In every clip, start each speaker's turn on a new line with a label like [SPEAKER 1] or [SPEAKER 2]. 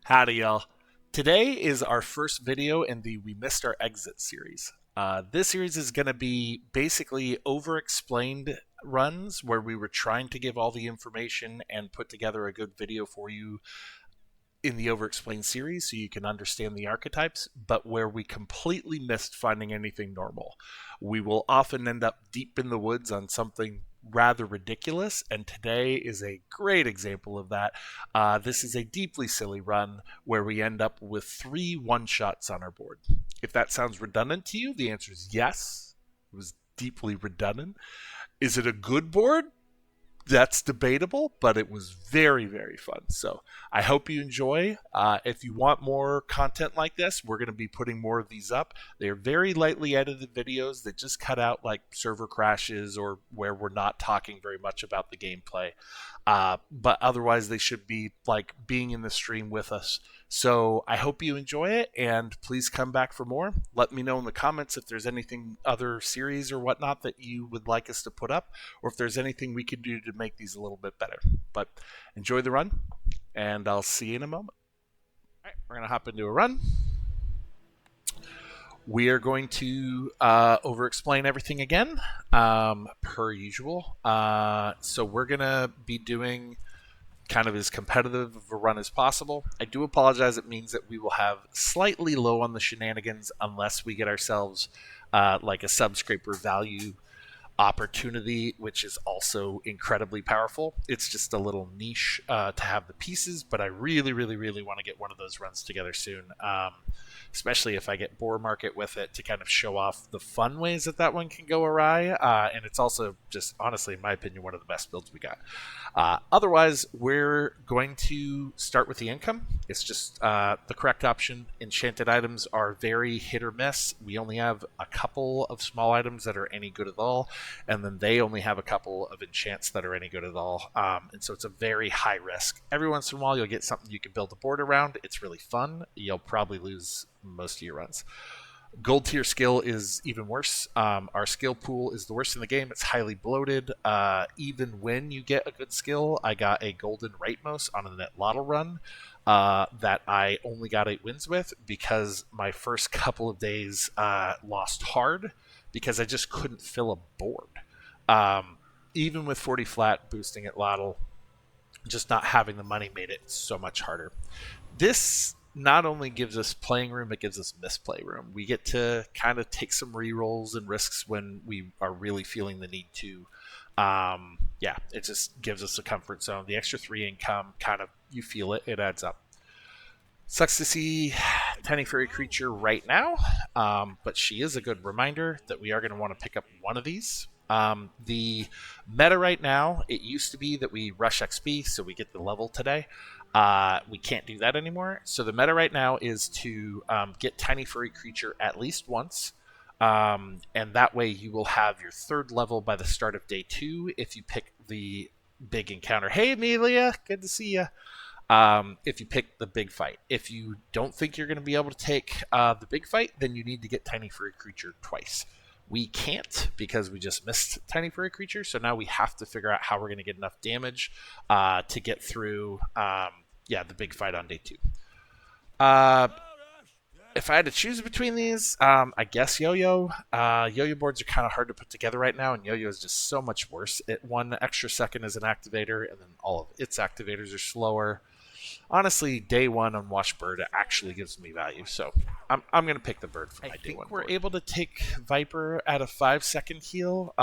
[SPEAKER 1] Howdy, y'all. Today is our first video in the We Missed Our Exit series. This series is going to be basically over-explained runs where we were trying to give all the information and put together a good video for you in the over-explained series so you can understand the archetypes, but where we completely missed finding anything normal. We will often end up deep in the woods on something rather ridiculous, and today is a great example of that. This is a deeply silly run where we end up with 3 one-shots on our board. If that sounds redundant to you, the answer is yes. It was deeply redundant. Is it a good board? That's debatable, but it was very, very fun. So I hope you enjoy. If you want more content like this, we're going to be putting more of these up. They're very lightly edited videos that just cut out like server crashes or where we're not talking very much about the gameplay. But otherwise, they should be like being in the stream with us. So I hope you enjoy it, and please come back for more. Let me know in the comments if there's anything, other series or whatnot that you would like us to put up, or if there's anything we could do to make these a little bit better. But enjoy the run, and I'll see you in a moment. All right, we're going to hop into a run. We are going to over-explain everything again, per usual. So we're going to be doing kind of as competitive of a run as possible. I do apologize. It means that we will have slightly low on the shenanigans unless we get ourselves like a subscraper value opportunity, which is also incredibly powerful. It's just a little niche to have the pieces, but I really, really, really want to get one of those runs together soon. Especially if I get Boar Market with it to kind of show off the fun ways that that one can go awry. And it's also just, honestly, in my opinion, one of the best builds we got. Otherwise, we're going to start with the income. It's just the correct option. Enchanted items are very hit or miss. We only have a couple of small items that are any good at all, and then they only have a couple of enchants that are any good at all. And so it's a very high risk. Every once in a while, you'll get something you can build a board around. It's really fun. You'll probably lose most of your runs. Gold tier skill is even worse. Our skill pool is the worst in the game. It's highly bloated. Even when you get a good skill, I got a golden rightmost on a net lotto run that I only got 8 wins with because my first couple of days lost hard because I just couldn't fill a board. Even with 40 flat boosting at lotto, just not having the money made it so much harder. This not only gives us playing room, it gives us misplay room. We get to kind of take some rerolls and risks when we are really feeling the need to. Yeah, it just gives us a comfort zone. The extra 3 income, kind of, you feel it, it adds up. Sucks to see Tiny Fairy Creature right now, but she is a good reminder that we are going to want to pick up one of these. The meta right now, it used to be that we rush XP, so we get the level today. We can't do that anymore. So the meta right now is to get Tiny Furry Creature at least once. And that way you will have your 3rd level by the start of day 2 if you pick the big encounter. Hey, Amelia, good to see you. If you pick the big fight. If you don't think you're going to be able to take the big fight, then you need to get Tiny Furry Creature twice. We can't because we just missed Tiny Furry Creature, so now we have to figure out how we're going to get enough damage to get through the big fight on day 2. If I had to choose between these, I guess Yo-Yo. Yo-Yo boards are kind of hard to put together right now, and Yo-Yo is just so much worse. It 1 extra second as an activator, and then all of its activators are slower. Honestly, day 1 on Wash Bird actually gives me value, so I'm going to pick the bird for my day 1 board. We're able to take Viper at a 5-second heal.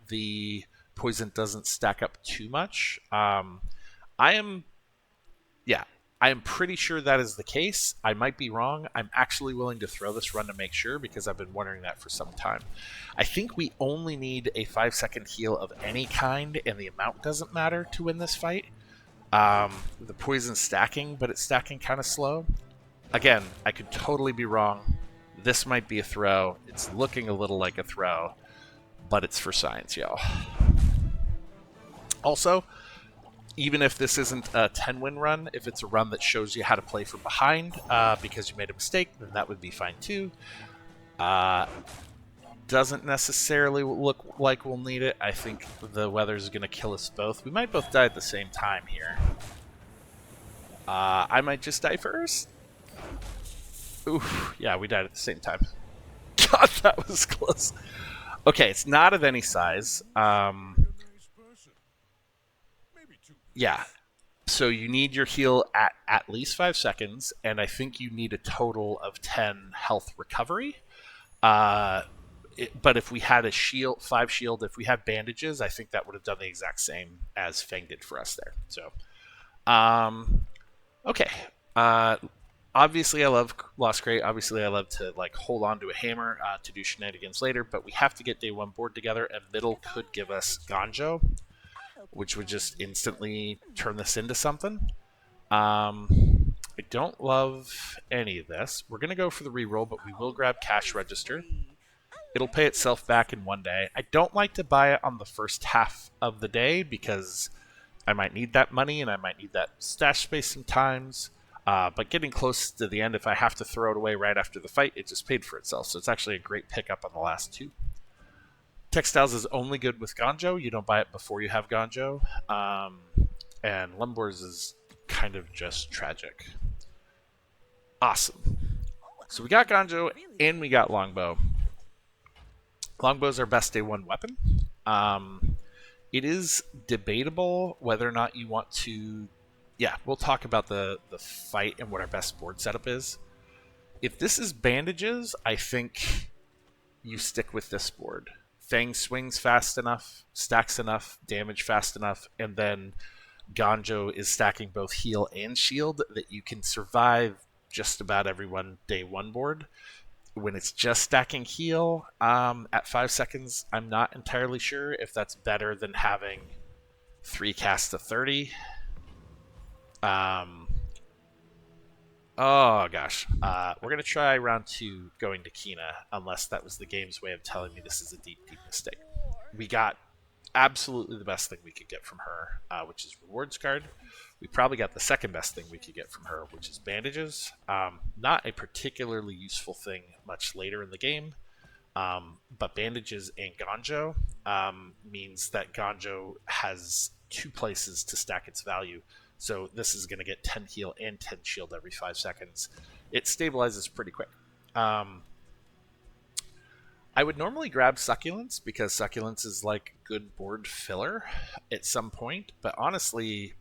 [SPEAKER 1] The poison doesn't stack up too much. I am pretty sure that is the case. I might be wrong. I'm actually willing to throw this run to make sure because I've been wondering that for some time. I think we only need a 5-second heal of any kind, and the amount doesn't matter to win this fight. The poison's stacking, but it's stacking kind of slow. Again, I could totally be wrong. This might be a throw. It's looking a little like a throw, but it's for science, y'all. Also, even if this isn't a 10-win run, if it's a run that shows you how to play from behind because you made a mistake, then that would be fine too. Doesn't necessarily look like we'll need it. I think the weather is going to kill us both. We might both die at the same time here. I might just die first. Oof. Yeah, we died at the same time. God, that was close. Okay, it's not of any size. Yeah. So you need your heal at least 5 seconds, and I think you need a total of 10 health recovery. Uh, but if we had a shield, 5 shield, if we had bandages, I think that would have done the exact same as Fang did for us there. So, okay. Uh, obviously, I love Lost Crate. Obviously, I love to like hold on to a hammer to do shenanigans later. But we have to get day one board together, and middle could give us Ganjo, which would just instantly turn this into something. I don't love any of this. We're going to go for the reroll, but we will grab cash register. It'll pay itself back in one day. I don't like to buy it on the first half of the day because I might need that money and I might need that stash space sometimes. But getting close to the end, if I have to throw it away right after the fight, it just paid for itself. So it's actually a great pickup on the last two. Textiles is only good with Ganjo. You don't buy it before you have Ganjo. And Lumbors is kind of just tragic. Awesome. So we got Ganjo and we got Longbow. Longbow is our best day one weapon. It is debatable whether or not you want to... Yeah, we'll talk about the fight and what our best board setup is. If this is bandages, I think you stick with this board. Fang swings fast enough, stacks enough, damage fast enough, and then Ganjo is stacking both heal and shield that you can survive just about every day one board. When it's just stacking heal at 5 seconds, I'm not entirely sure if that's better than having 3 casts to 30. Oh gosh. We're going to try round 2 going to Kina, unless that was the game's way of telling me this is a deep, deep mistake. We got absolutely the best thing we could get from her, which is rewards card. We probably got the second best thing we could get from her, which is bandages. Not a particularly useful thing much later in the game, but bandages and Ganjo means that Ganjo has 2 places to stack its value. So this is going to get 10 heal and 10 shield every 5 seconds. It stabilizes pretty quick. I would normally grab Succulents because Succulents is like good board filler at some point. But honestly,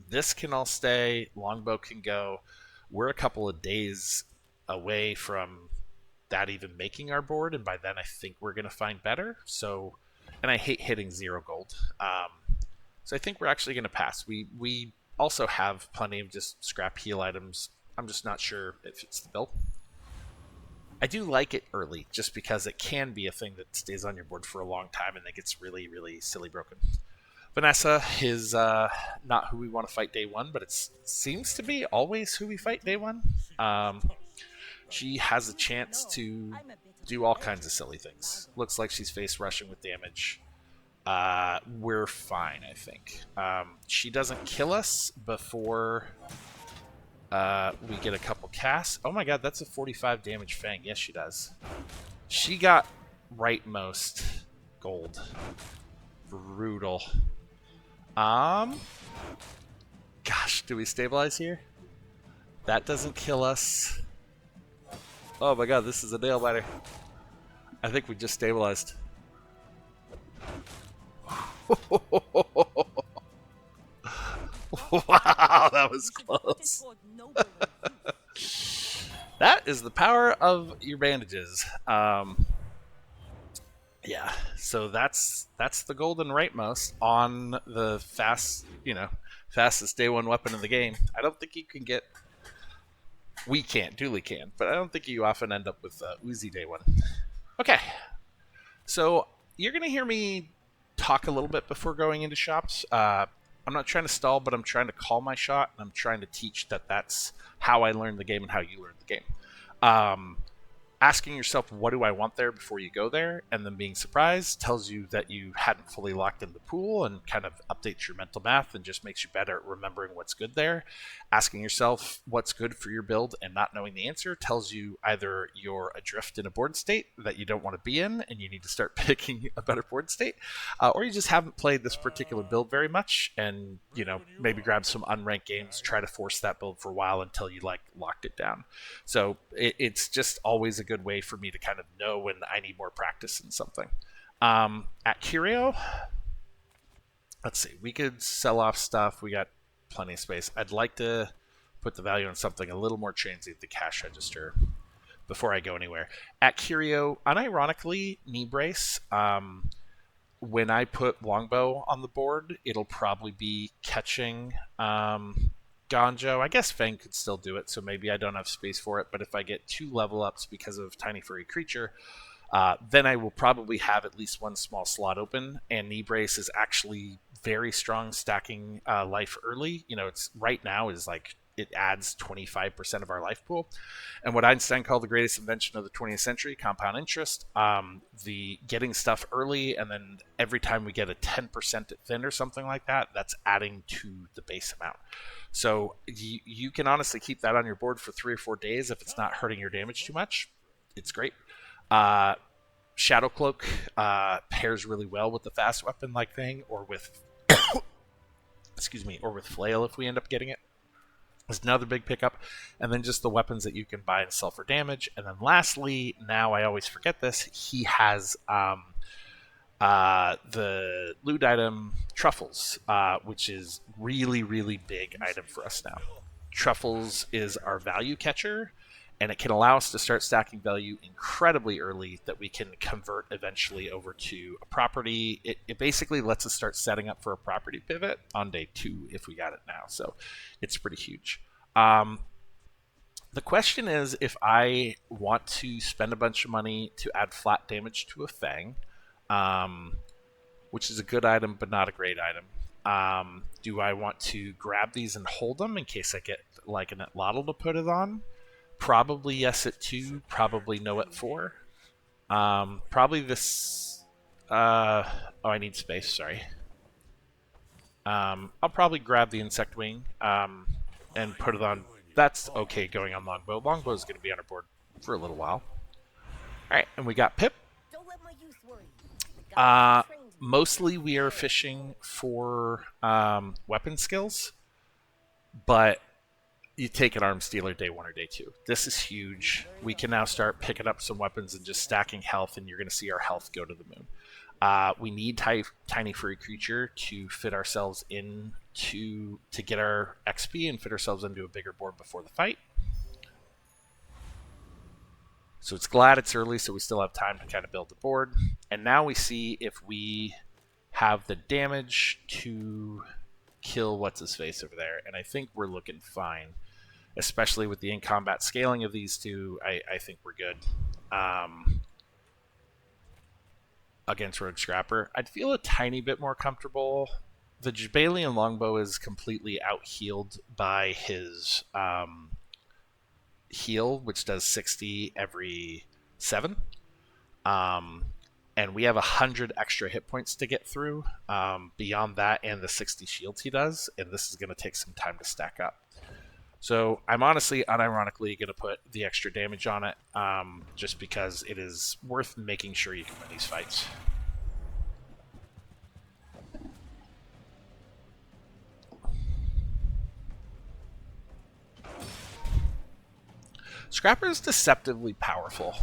[SPEAKER 1] this can all stay. Longbow can go. We're a couple of days away from that even making our board. And by then I think we're going to find better. So, and I hate hitting 0 gold. So I think we're actually going to pass. We also have plenty of just scrap heal items. I'm just not sure if it's the bill. I do like it early just because it can be a thing that stays on your board for a long time and then gets really, really silly broken. Vanessa is not who we want to fight day one, but it seems to be always who we fight day one. She has a chance to do all kinds of silly things. Looks like she's face rushing with damage. We're fine, I think. She doesn't kill us before we get a couple casts. Oh my god, that's a 45 damage Fang. Yes, she does. She got rightmost gold. Brutal. Gosh, do we stabilize here? That doesn't kill us. Oh my god, this is a nail biter. I think we just stabilized. Wow, that was close. That is the power of your bandages. Yeah, so that's the golden rightmost on the fastest day one weapon in the game. I don't think you can get. We can't, Dooley can, but I don't think you often end up with Uzi day one. Okay, so you're gonna hear me talk a little bit before going into shops. I'm not trying to stall, but I'm trying to call my shot, and I'm trying to teach that that's how I learned the game and how you learned the game. asking yourself, what do I want there before you go there? And then being surprised tells you that you hadn't fully locked in the pool and kind of updates your mental math and just makes you better at remembering what's good there. Asking yourself what's good for your build and not knowing the answer tells you either you're adrift in a board state that you don't want to be in and you need to start picking a better board state, or you just haven't played this particular build very much and, maybe grab some unranked games, try to force that build for a while until you locked it down. So it's just always a good way for me to kind of know when I need more practice in something. At Curio, let's see, we could sell off stuff. We got plenty of space. I'd like to put the value on something a little more transient, the cash register, before I go anywhere. At Curio, unironically, knee brace. When I put longbow on the board, it'll probably be catching Gonjo. I guess Fang could still do it, so maybe I don't have space for it. But if I get 2 level ups because of Tiny Furry Creature, then I will probably have at least 1 small slot open. And Knee Brace is actually very strong stacking life early. It's right now is it adds 25% of our life pool. And what Einstein called the greatest invention of the 20th century, compound interest, the getting stuff early, and then every time we get a 10% at thin or something like that, that's adding to the base amount. So you can honestly keep that on your board for 3 or 4 days if it's not hurting your damage too much. It's great. Shadow Cloak pairs really well with the fast weapon thing, or with or with Flail if we end up getting it. Is another big pickup, and then just the weapons that you can buy and sell for damage. And then lastly, now I always forget this, he has the loot item Truffles, which is really, really big item for us now. Truffles is our value catcher, and it can allow us to start stacking value incredibly early that we can convert eventually over to a property. It basically lets us start setting up for a property pivot on day 2 if we got it now. So it's pretty huge. The question is, if I want to spend a bunch of money to add flat damage to a Fang, which is a good item but not a great item, do I want to grab these and hold them in case I get an Atlatl to put it on? Probably yes at 2, probably no at 4. Probably this... I need space, sorry. I'll probably grab the Insect Wing and put it on. That's okay going on Longbow. Longbow is going to be on our board for a little while. Alright, and we got Pip. Mostly we are fishing for weapon skills, but you take an Arms Dealer day 1 or day 2. This is huge. We can now start picking up some weapons and just stacking health, and you're going to see our health go to the moon. We need Tiny Furry Creature to fit ourselves in to get our XP and fit ourselves into a bigger board before the fight. So it's glad it's early, so we still have time to kind of build the board. And now we see if we have the damage to kill what's-his-face over there. And I think we're looking fine, especially with the in-combat scaling of these two. I think we're good. Against Rogue Scrapper, I'd feel a tiny bit more comfortable. The Jabalian Longbow is completely out-healed by his heal, which does 60 every 7. And we have 100 extra hit points to get through beyond that and the 60 shields he does, and this is going to take some time to stack up. So I'm honestly, unironically, going to put the extra damage on it, just because it is worth making sure you can win these fights. Scrapper is deceptively powerful.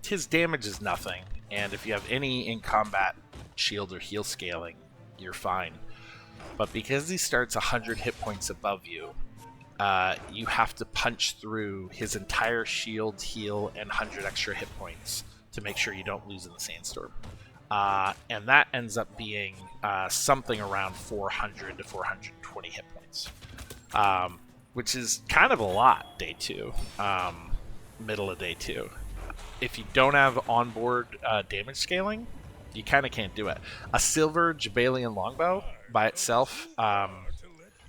[SPEAKER 1] His damage is nothing, and if you have any in-combat shield or heal scaling, you're fine. But because he starts 100 hit points above you, you have to punch through his entire shield, heal, and 100 extra hit points to make sure you don't lose in the Sandstorm. And that ends up being something around 400 to 420 hit points, which is kind of a lot day 2, middle of day 2. If you don't have onboard damage scaling, you kind of can't do it. A silver Jabalian Longbow by itself,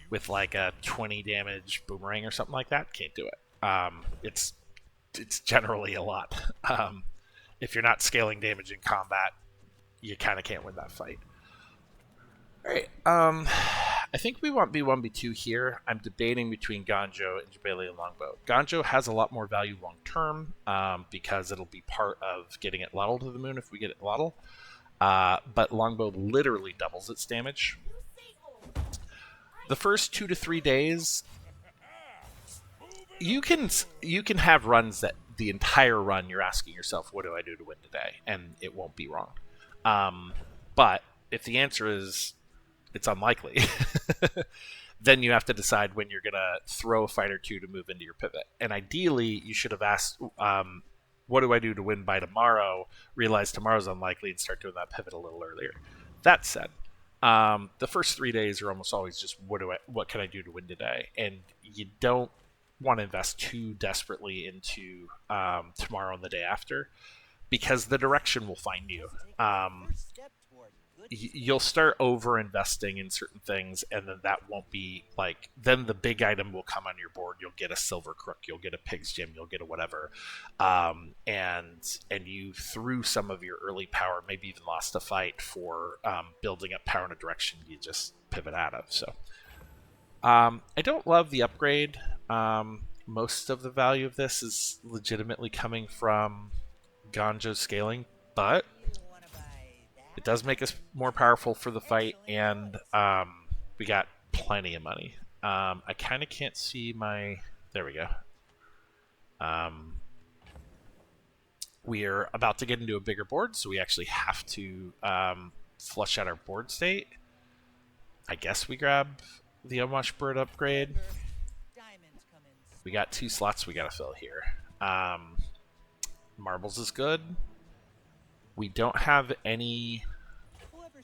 [SPEAKER 1] with like a 20 damage boomerang or something like that, can't do it. it's generally a lot. If you're not scaling damage in combat, you kind of can't win that fight. All right. I think we want B1, B2 here. I'm debating between Ganjo and Jabali and Longbow. Ganjo has a lot more value long term because it'll be part of getting it Luddle to the moon if we get it Luddle. But Longbow literally doubles its damage. The first 2 to 3 days, you can have runs that the entire run you're asking yourself, what do I do to win today? And it won't be wrong. But if the answer is it's unlikely, then you have to decide when you're going to throw a fight or two to move into your pivot. And ideally, you should have asked, what do I do to win by tomorrow? Realize tomorrow's unlikely and start doing that pivot a little earlier. That said, the first 3 days are almost always just what can I do to win today? And you don't want to invest too desperately into tomorrow and the day after, because the direction will find you. You'll start over investing in certain things, and then that won't be like, then the big item will come on your board. You'll get a silver crook, you'll get a pig's gem, you'll get a whatever, and you threw some of your early power, maybe even lost a fight for building up power in a direction you just pivot out of. So I don't love the upgrade. Most of the value of this is legitimately coming from Ganjo scaling, but it does make us more powerful for the fight, and we got plenty of money. I kind of can't see my... There we go. We are about to get into a bigger board, so we actually have to flush out our board state. I guess we grab the Unwashed Bird upgrade. We got 2 slots we got to fill here. Marbles is good. We don't have any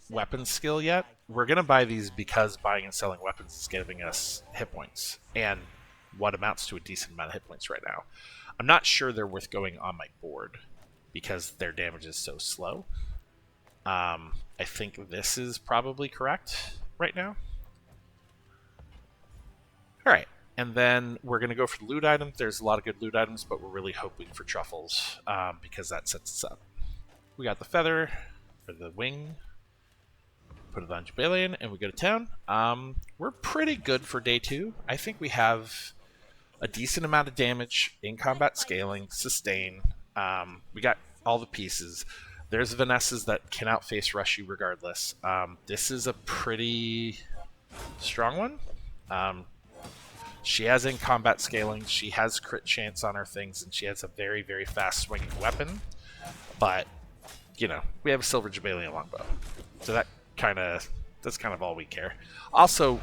[SPEAKER 1] weapon skill yet. We're going to buy these because buying and selling weapons is giving us hit points, and what amounts to a decent amount of hit points right now. I'm not sure they're worth going on my board because their damage is so slow. I think this is probably correct right now. Alright, and then we're going to go for the loot items. There's a lot of good loot items, but we're really hoping for truffles because that sets us up. We got the feather, or the wing, put it on Jabalion, and we go to town. We're pretty good for day 2. I think we have a decent amount of damage in combat scaling, sustain. We got all the pieces. There's Vanessa's that can outface rush you regardless. This is a pretty strong one. She has in combat scaling, she has crit chance on her things, and she has a very, very fast swinging weapon. But you know, we have a silver Jabalion longbow, so that's kind of all we care. Also,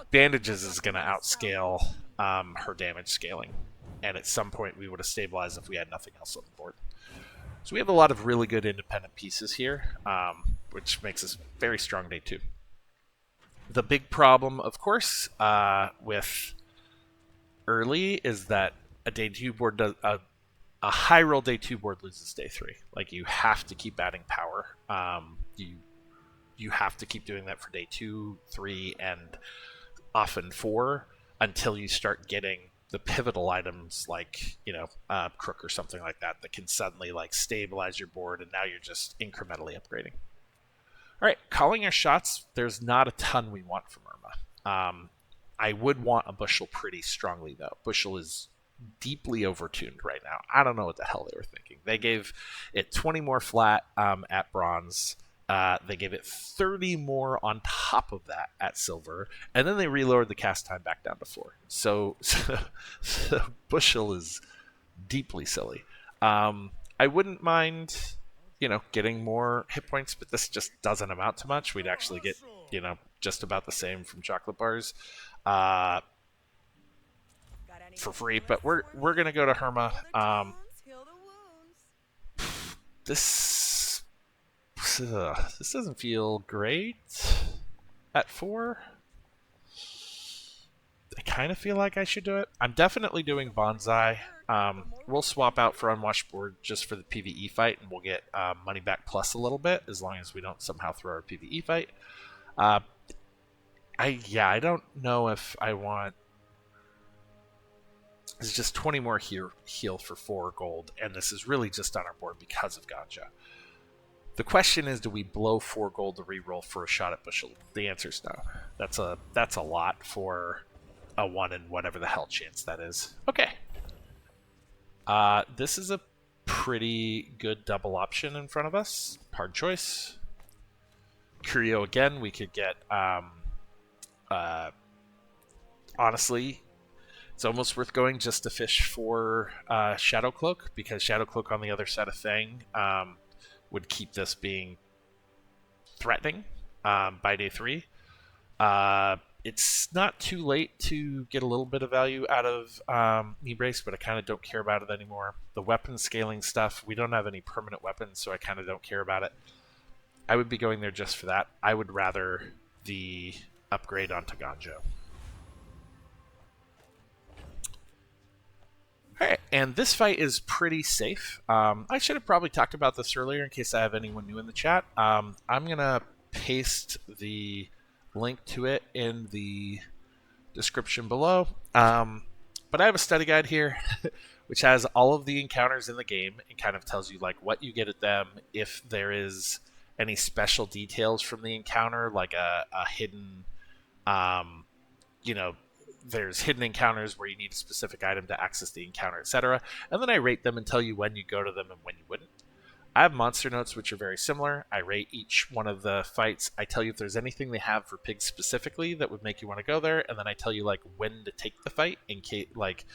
[SPEAKER 1] bandages is going to outscale her damage scaling, and at some point we would have stabilized if we had nothing else on the board. So we have a lot of really good independent pieces here, which makes us very strong day 2. The big problem, of course, with early is that a day 2 board does a high roll day 2 board loses day 3. Like, you have to keep adding power. You have to keep doing that for day 2, 3, and often 4 until you start getting the pivotal items like, you know, Crook or something like that that can suddenly like stabilize your board, and now you're just incrementally upgrading. All right, calling our shots. There's not a ton we want from Irma. I would want a Bushel pretty strongly though. Bushel is deeply overtuned right now. I don't know what the hell they were thinking. They gave it 20 more flat at bronze. They gave it 30 more on top of that at silver, and then they relowered the cast time back down to 4. So Bushel is deeply silly. I wouldn't mind, you know, getting more hit points, but this just doesn't amount to much. We'd actually get, you know, just about the same from chocolate bars. For free, but we're gonna go to Herma. This doesn't feel great at 4. I kind of feel like I should do it. I'm definitely doing Bonsai. We'll swap out for Unwashed Board just for the PvE fight, and we'll get money back plus a little bit as long as we don't somehow throw our PvE fight. I don't know if I want is just 20 more heal for 4 gold, and this is really just on our board because of Ganja. The question is, do we blow 4 gold to reroll for a shot at Bushel? The answer is no. That's a lot for a 1 in whatever the hell chance that is. Okay. This is a pretty good double option in front of us. Hard choice. Curio again, we could get... honestly, it's almost worth going just to fish for Shadow Cloak, because Shadow Cloak on the other side of Fang would keep this being threatening by day 3. It's not too late to get a little bit of value out of Knee Brace, but I kind of don't care about it anymore. The weapon scaling stuff, we don't have any permanent weapons, so I kind of don't care about it. I would be going there just for that. I would rather the upgrade onto Ganja. Alright, and this fight is pretty safe. I should have probably talked about this earlier in case I have anyone new in the chat. I'm going to paste the link to it in the description below. But I have a study guide here which has all of the encounters in the game and kind of tells you like what you get at them, if there is any special details from the encounter, like a hidden, there's hidden encounters where you need a specific item to access the encounter, etc. And then I rate them and tell you when you go to them and when you wouldn't. I have monster notes which are very similar. I rate each one of the fights. I tell you if there's anything they have for pigs specifically that would make you want to go there, and then I tell you like when to take the fight in case, like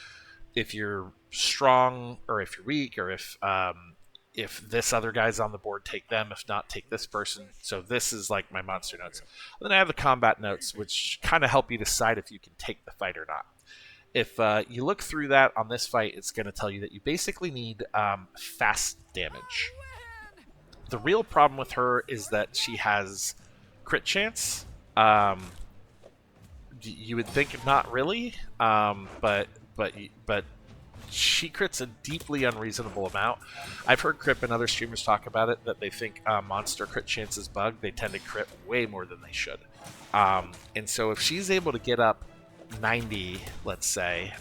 [SPEAKER 1] if you're strong or if you're weak, or if this other guy's on the board, take them. If not, take this person. So this is like my monster notes. And then I have the combat notes, which kind of help you decide if you can take the fight or not. If you look through that on this fight, it's going to tell you that you basically need fast damage. The real problem with her is that she has crit chance. You would think not really, but she crits a deeply unreasonable amount. I've heard Crip and other streamers talk about it, that they think monster crit chance is bugged. They tend to crit way more than they should. And so if she's able to get up 90, let's say,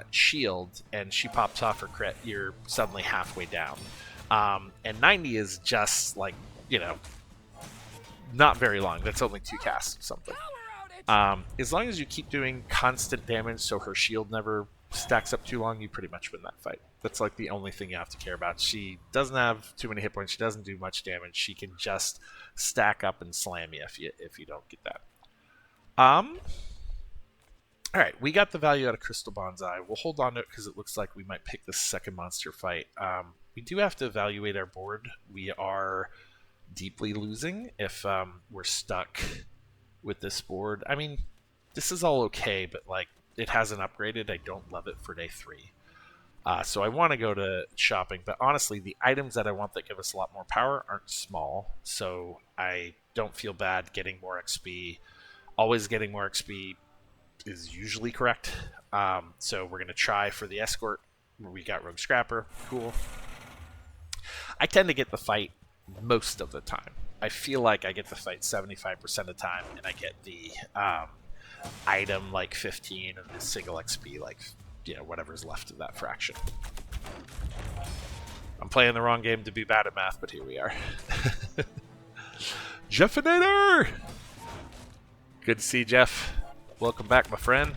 [SPEAKER 1] shield, and she pops off her crit, you're suddenly halfway down. And 90 is just like, not very long. That's only 2 casts or something. As long as you keep doing constant damage so her shield never stacks up too long, you pretty much win that fight. That's like the only thing you have to care about. She doesn't have too many hit points. She doesn't do much damage. She can just stack up and slam you if you don't get that. Alright, we got the value out of Crystal Bonsai. We'll hold on to it because it looks like we might pick this second monster fight. We do have to evaluate our board. We are deeply losing if we're stuck with this board. I mean, this is all okay, but like, it hasn't upgraded. I don't love it for day 3. So I want to go to shopping, but honestly, the items that I want that give us a lot more power aren't small, so I don't feel bad getting more XP. Always getting more XP is usually correct. So we're going to try for the escort. We got Rogue Scrapper. Cool. I tend to get the fight most of the time. I feel like I get the fight 75% of the time, and I get the item like 15 and the single XP like whatever's left of that fraction. I'm playing the wrong game to be bad at math, but here we are. Jeffinator! Good to see you, Jeff. Welcome back, my friend.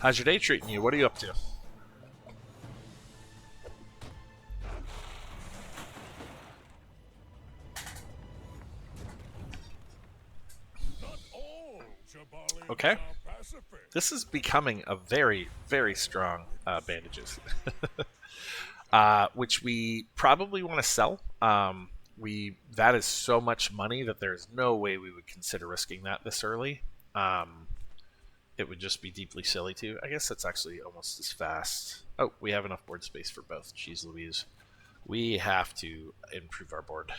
[SPEAKER 1] How's your day treating you? What are you up to? Okay. This is becoming a very, very strong bandages. Which we probably want to sell. That is so much money that there's no way we would consider risking that this early. It would just be deeply silly to. I guess that's actually almost as fast. Oh, we have enough board space for both. Jeez Louise. We have to improve our board.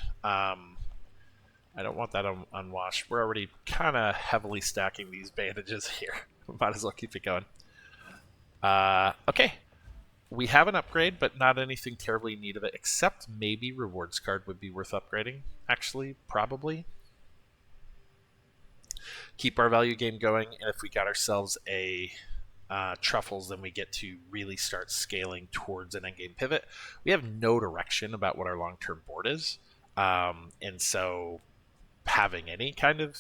[SPEAKER 1] I don't want that unwashed. We're already kind of heavily stacking these bandages here. Might as well keep it going. Okay. We have an upgrade, but not anything terribly in need of it, except maybe rewards card would be worth upgrading. Actually, probably. keep our value game going, and if we got ourselves a truffles, then we get to really start scaling towards an endgame pivot. We have no direction about what our long-term board is, and so having any kind of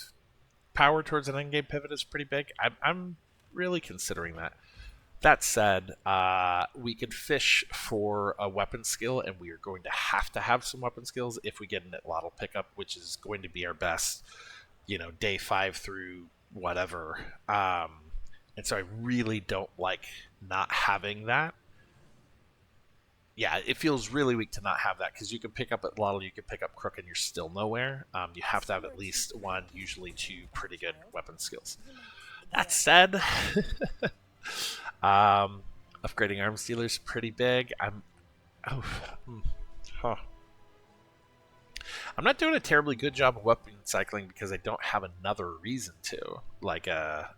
[SPEAKER 1] power towards an endgame pivot is pretty big. I'm really considering that. That said, we could fish for a weapon skill, and we are going to have some weapon skills if we get an Itlotl pickup, which is going to be our best, day 5 through whatever. And so I really don't like not having that. Yeah, it feels really weak to not have that, because you can pick up Itlotl, you can pick up Crook, and you're still nowhere. You have to have at least one, usually 2 pretty good weapon skills. That said, upgrading arms dealers pretty big. I'm not doing a terribly good job of weapon cycling because I don't have another reason to, like a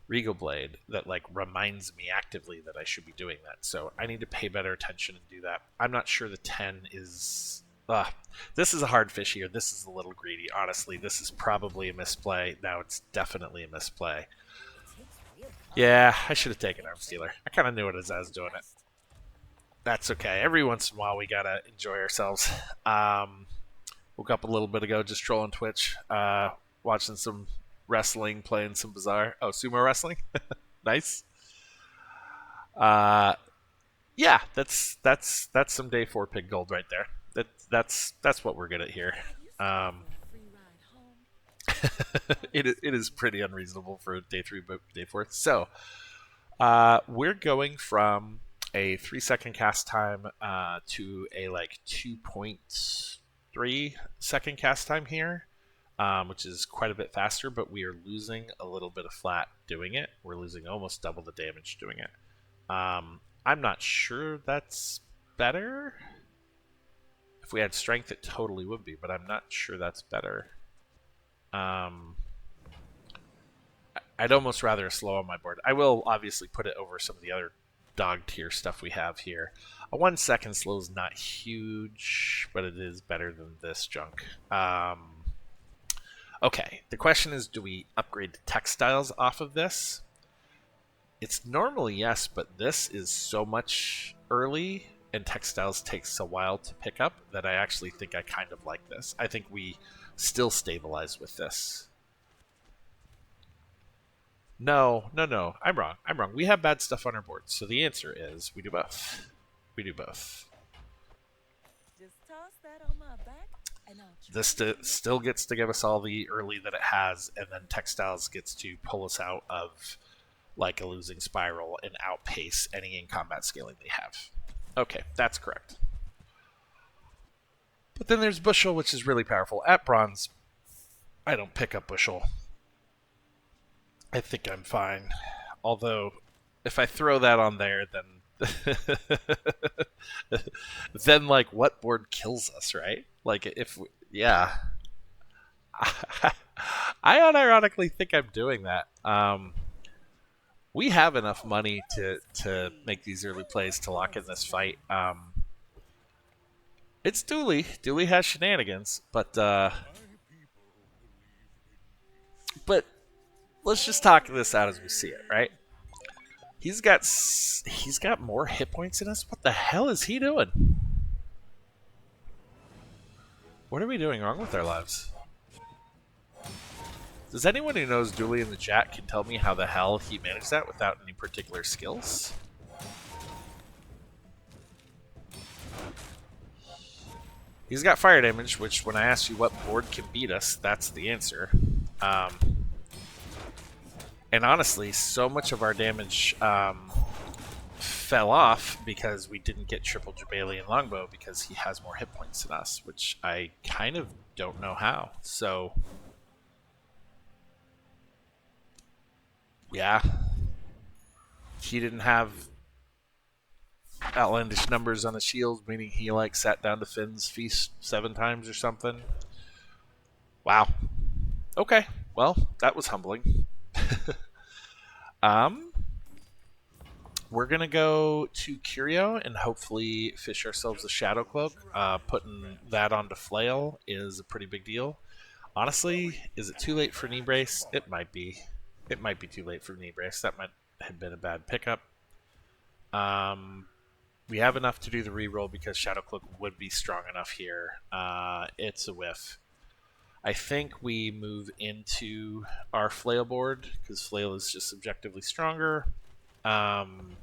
[SPEAKER 1] Regal Blade that reminds me actively that I should be doing that. So I need to pay better attention and do that. I'm not sure the 10 is. This is a hard fish here. This is a little greedy. Honestly, this is probably a misplay. Now it's definitely a misplay. Yeah, I should have taken Arms Dealer. I kind of knew it as I was doing it. That's okay. Every once in a while, we gotta enjoy ourselves. Woke up a little bit ago, just trolling Twitch, watching some wrestling, playing some Bazaar. Oh, sumo wrestling, nice. Yeah, that's some day 4 pig gold right there. That's what we're good at here. It is pretty unreasonable for day 3 but day 4. So we're going from a 3-second cast time to a 2.3 second cast time here, which is quite a bit faster, but we are losing a little bit of flat doing it. We're losing almost double the damage doing it. I'm not sure that's better. If we had strength, it totally would be, but I'm not sure that's better. I'd almost rather a slow on my board. I will obviously put it over some of the other dog tier stuff we have here. A 1 second slow is not huge, but it is better than this junk. Okay, the question is, do we upgrade the textiles off of this? It's normally yes, but this is so much early, and textiles takes a while to pick up, that I actually think I kind of like this. I think we still stabilize with this. No. I'm wrong. We have bad stuff on our board, so the answer is we do both. We do both.
[SPEAKER 2] Just toss that on my back, and
[SPEAKER 1] this still gets to give us all the early that it has, and then textiles gets to pull us out of a losing spiral and outpace any in-combat scaling they have. Okay, that's correct. But then there's Bushel, which is really powerful. At bronze, I don't pick up Bushel. I think I'm fine. Although, if I throw that on there, then then what board kills us, right? Yeah. I unironically think I'm doing that. We have enough money to make these early plays to lock in this fight. It's Dooley. Dooley has shenanigans, but let's just talk this out as we see it, right? He's got more hit points than us. What the hell is he doing? What are we doing wrong with our lives? Does anyone who knows Dooley in the chat can tell me how the hell he managed that without any particular skills? He's got fire damage, which when I asked you what board can beat us, that's the answer. And honestly, so much of our damage fell off because we didn't get triple Jabalian Longbow because he has more hit points than us, which I kind of don't know how. So, yeah. He didn't have outlandish numbers on the shield, meaning he sat down to Finn's feast 7 times or something. Wow. Okay. Well, that was humbling. We're gonna go to Curio and hopefully fish ourselves a Shadow Cloak. Putting that onto Flail is a pretty big deal. Honestly, is it too late for knee brace? It might be. It might be too late for knee brace. That might have been a bad pickup. We have enough to do the reroll because Shadow Cloak would be strong enough here. It's a whiff. I think we move into our flail board because flail is just subjectively stronger. And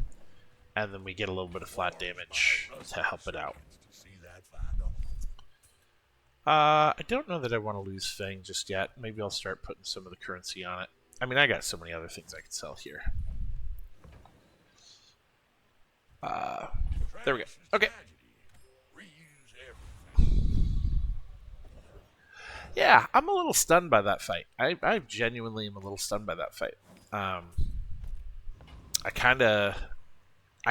[SPEAKER 1] then we get a little bit of flat damage to help it out. I don't know that I want to lose Fang just yet. Maybe I'll start putting some of the currency on it. I mean, I got so many other things I could sell here. There we go. Okay. Yeah, I'm a little stunned by that fight. I genuinely am a little stunned by that fight. I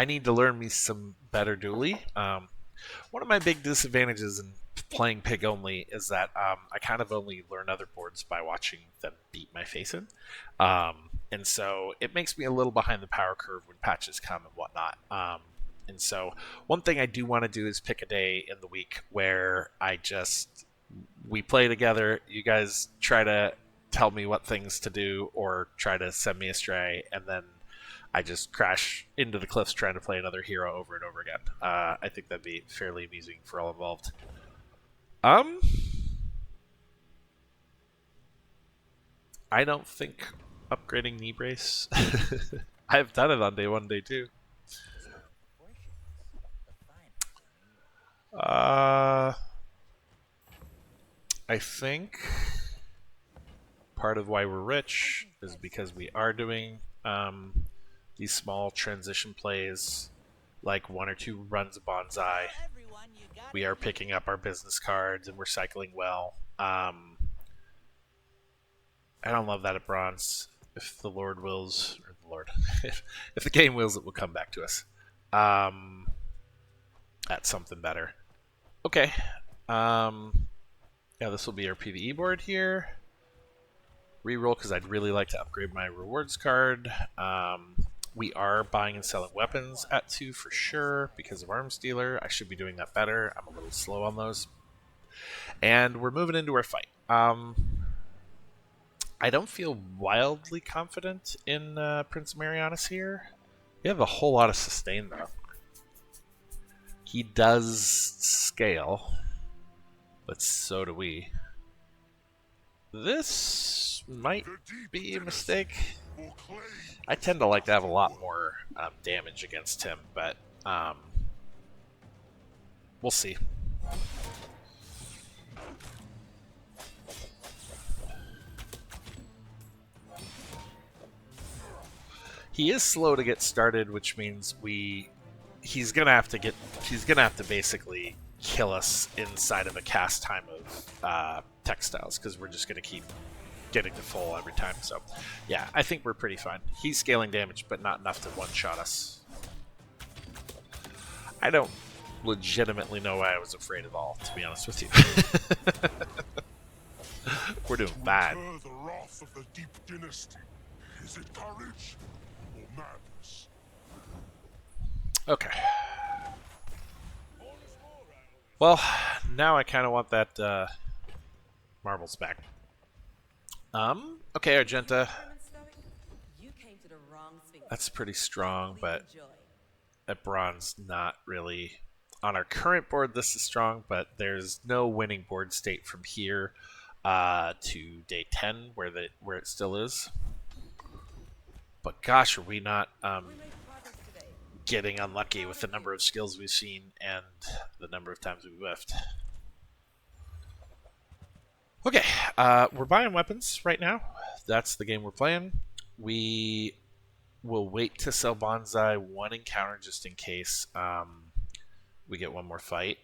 [SPEAKER 1] need to learn me some better dually. One of my big disadvantages in playing pig only is that I kind of only learn other boards by watching them beat my face in. And so it makes me a little behind the power curve when patches come and whatnot. And so one thing I do want to do is pick a day in the week where we play together. You guys try to tell me what things to do or try to send me astray, and then I just crash into the cliffs trying to play another hero over and over again. I think that'd be fairly amusing for all involved. I don't think upgrading knee brace. I've done it on day 1, day 2. I think part of why we're rich is because we are doing these small transition plays, like 1 or 2 runs of bonsai. We are picking up our business cards and we're cycling well. I don't love that at bronze. If the Lord wills, or the Lord, if the game wills, it will come back to us. At something better. Okay. Yeah, this will be our PvE board here. Reroll because I'd really like to upgrade my rewards card. We are buying and selling weapons at 2 for sure because of Arms Dealer. I should be doing that better. I'm a little slow on those. And we're moving into our fight. I don't feel wildly confident in Prince Marianus here. We have a whole lot of sustain, though. He does scale, but so do we. This might be a mistake. I tend to like to have a lot more damage against him, but we'll see. He is slow to get started, which means he's gonna have to basically kill us inside of a cast time of textiles because we're just gonna keep getting to full every time. So yeah, I think we're pretty fine. He's scaling damage, but not enough to one-shot us. I don't legitimately know why I was afraid at all, to be honest with you. We're doing bad.
[SPEAKER 3] The wrath of the deep dynasty. Is it courage or madness?
[SPEAKER 1] Okay. Well, now I kind of want that marbles back. Okay, Argenta. That's pretty strong, but at bronze, not really. On our current board, this is strong, but there's no winning board state from here to day 10 where it still is. But gosh, are we not getting unlucky with the number of skills we've seen and the number of times we've whiffed. Okay, we're buying weapons right now. That's the game we're playing. We will wait to sell Bonsai 1 encounter just in case we get one more fight.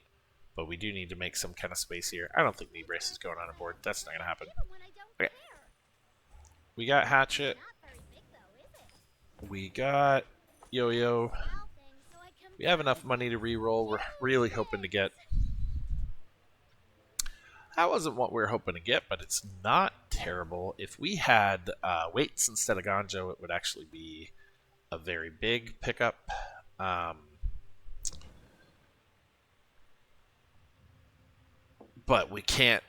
[SPEAKER 1] But we do need to make some kind of space here. I don't think knee brace is going on a board. That's not going to happen. Okay. We got Hatchet. We got Yo-Yo. We have enough money to reroll. We're really hoping to get... That wasn't what we were hoping to get, but it's not terrible. If we had weights instead of Ganjo, it would actually be a very big pickup. But we can't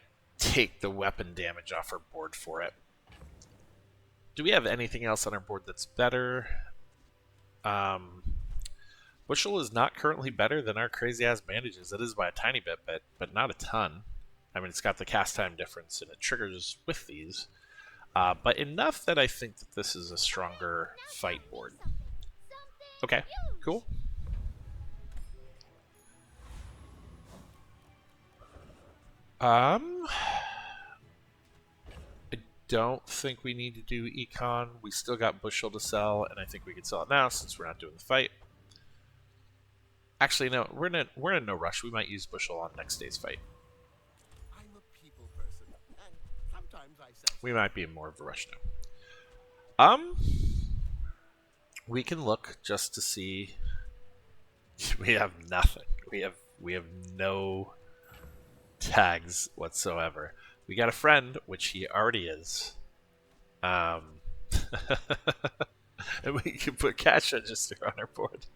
[SPEAKER 1] take the weapon damage off our board for it. Do we have anything else on our board that's better? Bushel is not currently better than our crazy ass bandages. It is by a tiny bit, but not a ton. I mean, it's got the cast time difference and it triggers with these, but enough that I think that this is a stronger fight board. Okay, cool. I don't think we need to do econ. We still got Bushel to sell, and I think we can sell it now since we're not doing the fight. Actually, no, we're in no rush. We might use Bushel on next day's fight.
[SPEAKER 4] I'm a people person, and sometimes I say
[SPEAKER 1] We might be in more of a rush now. We can look just to see. We have nothing. We have no tags whatsoever. We got a friend, which he already is. And we can put cash register on our board.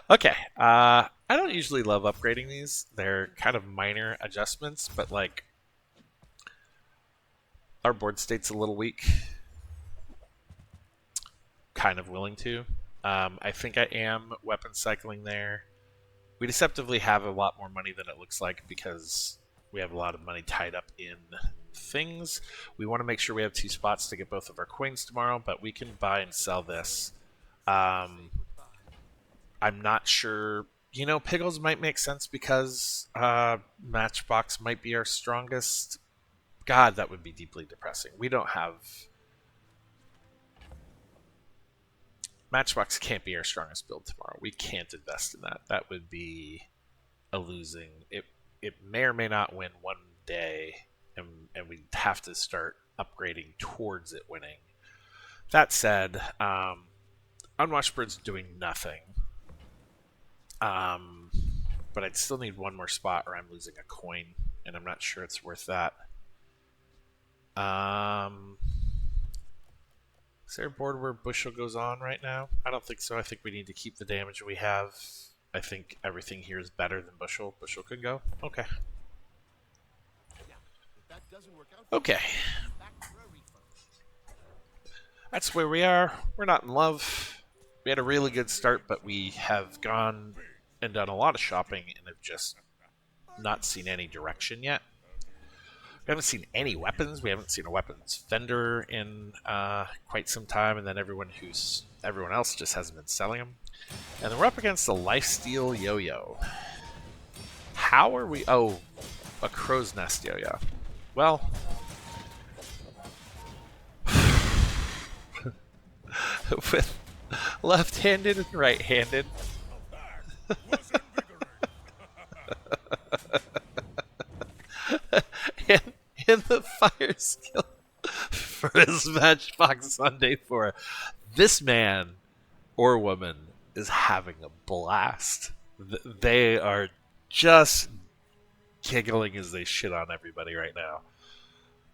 [SPEAKER 1] Okay. I don't usually love upgrading these. They're kind of minor adjustments, but like our board state's a little weak. Kind of willing to. I think I am weapon cycling there. We deceptively have a lot more money than it looks like because we have a lot of money tied up in things. We want to make sure we have 2 spots to get both of our coins tomorrow, but we can buy and sell this. I'm not sure. You know, Piggles might make sense because Matchbox might be our strongest. God, that would be deeply depressing. We don't have... Matchbox can't be our strongest build tomorrow. We can't invest in that. That would be a losing. It may or may not win one day, and we'd have to start upgrading towards it winning. That said, Unwashed Bird's doing nothing. But I'd still need one more spot or I'm losing a coin, and I'm not sure it's worth that. Is there a board where Bushel goes on right now? I don't think so. I think we need to keep the damage we have. I think everything here is better than Bushel. Bushel can go. Okay. Okay. That's where we are. We're not in love. We had a really good start, but we have gone and done a lot of shopping and have just not seen any direction yet. We haven't seen any weapons. We haven't seen a weapons vendor in quite some time, and then everyone else just hasn't been selling them. And then we're up against the Lifesteal Yo-Yo. How are we? Oh, a crow's nest Yo-Yo. Well, with left-handed and right-handed. and the fire skill for his Matchbox Sunday 4. This man or woman is having a blast. They are just giggling as they shit on everybody right now.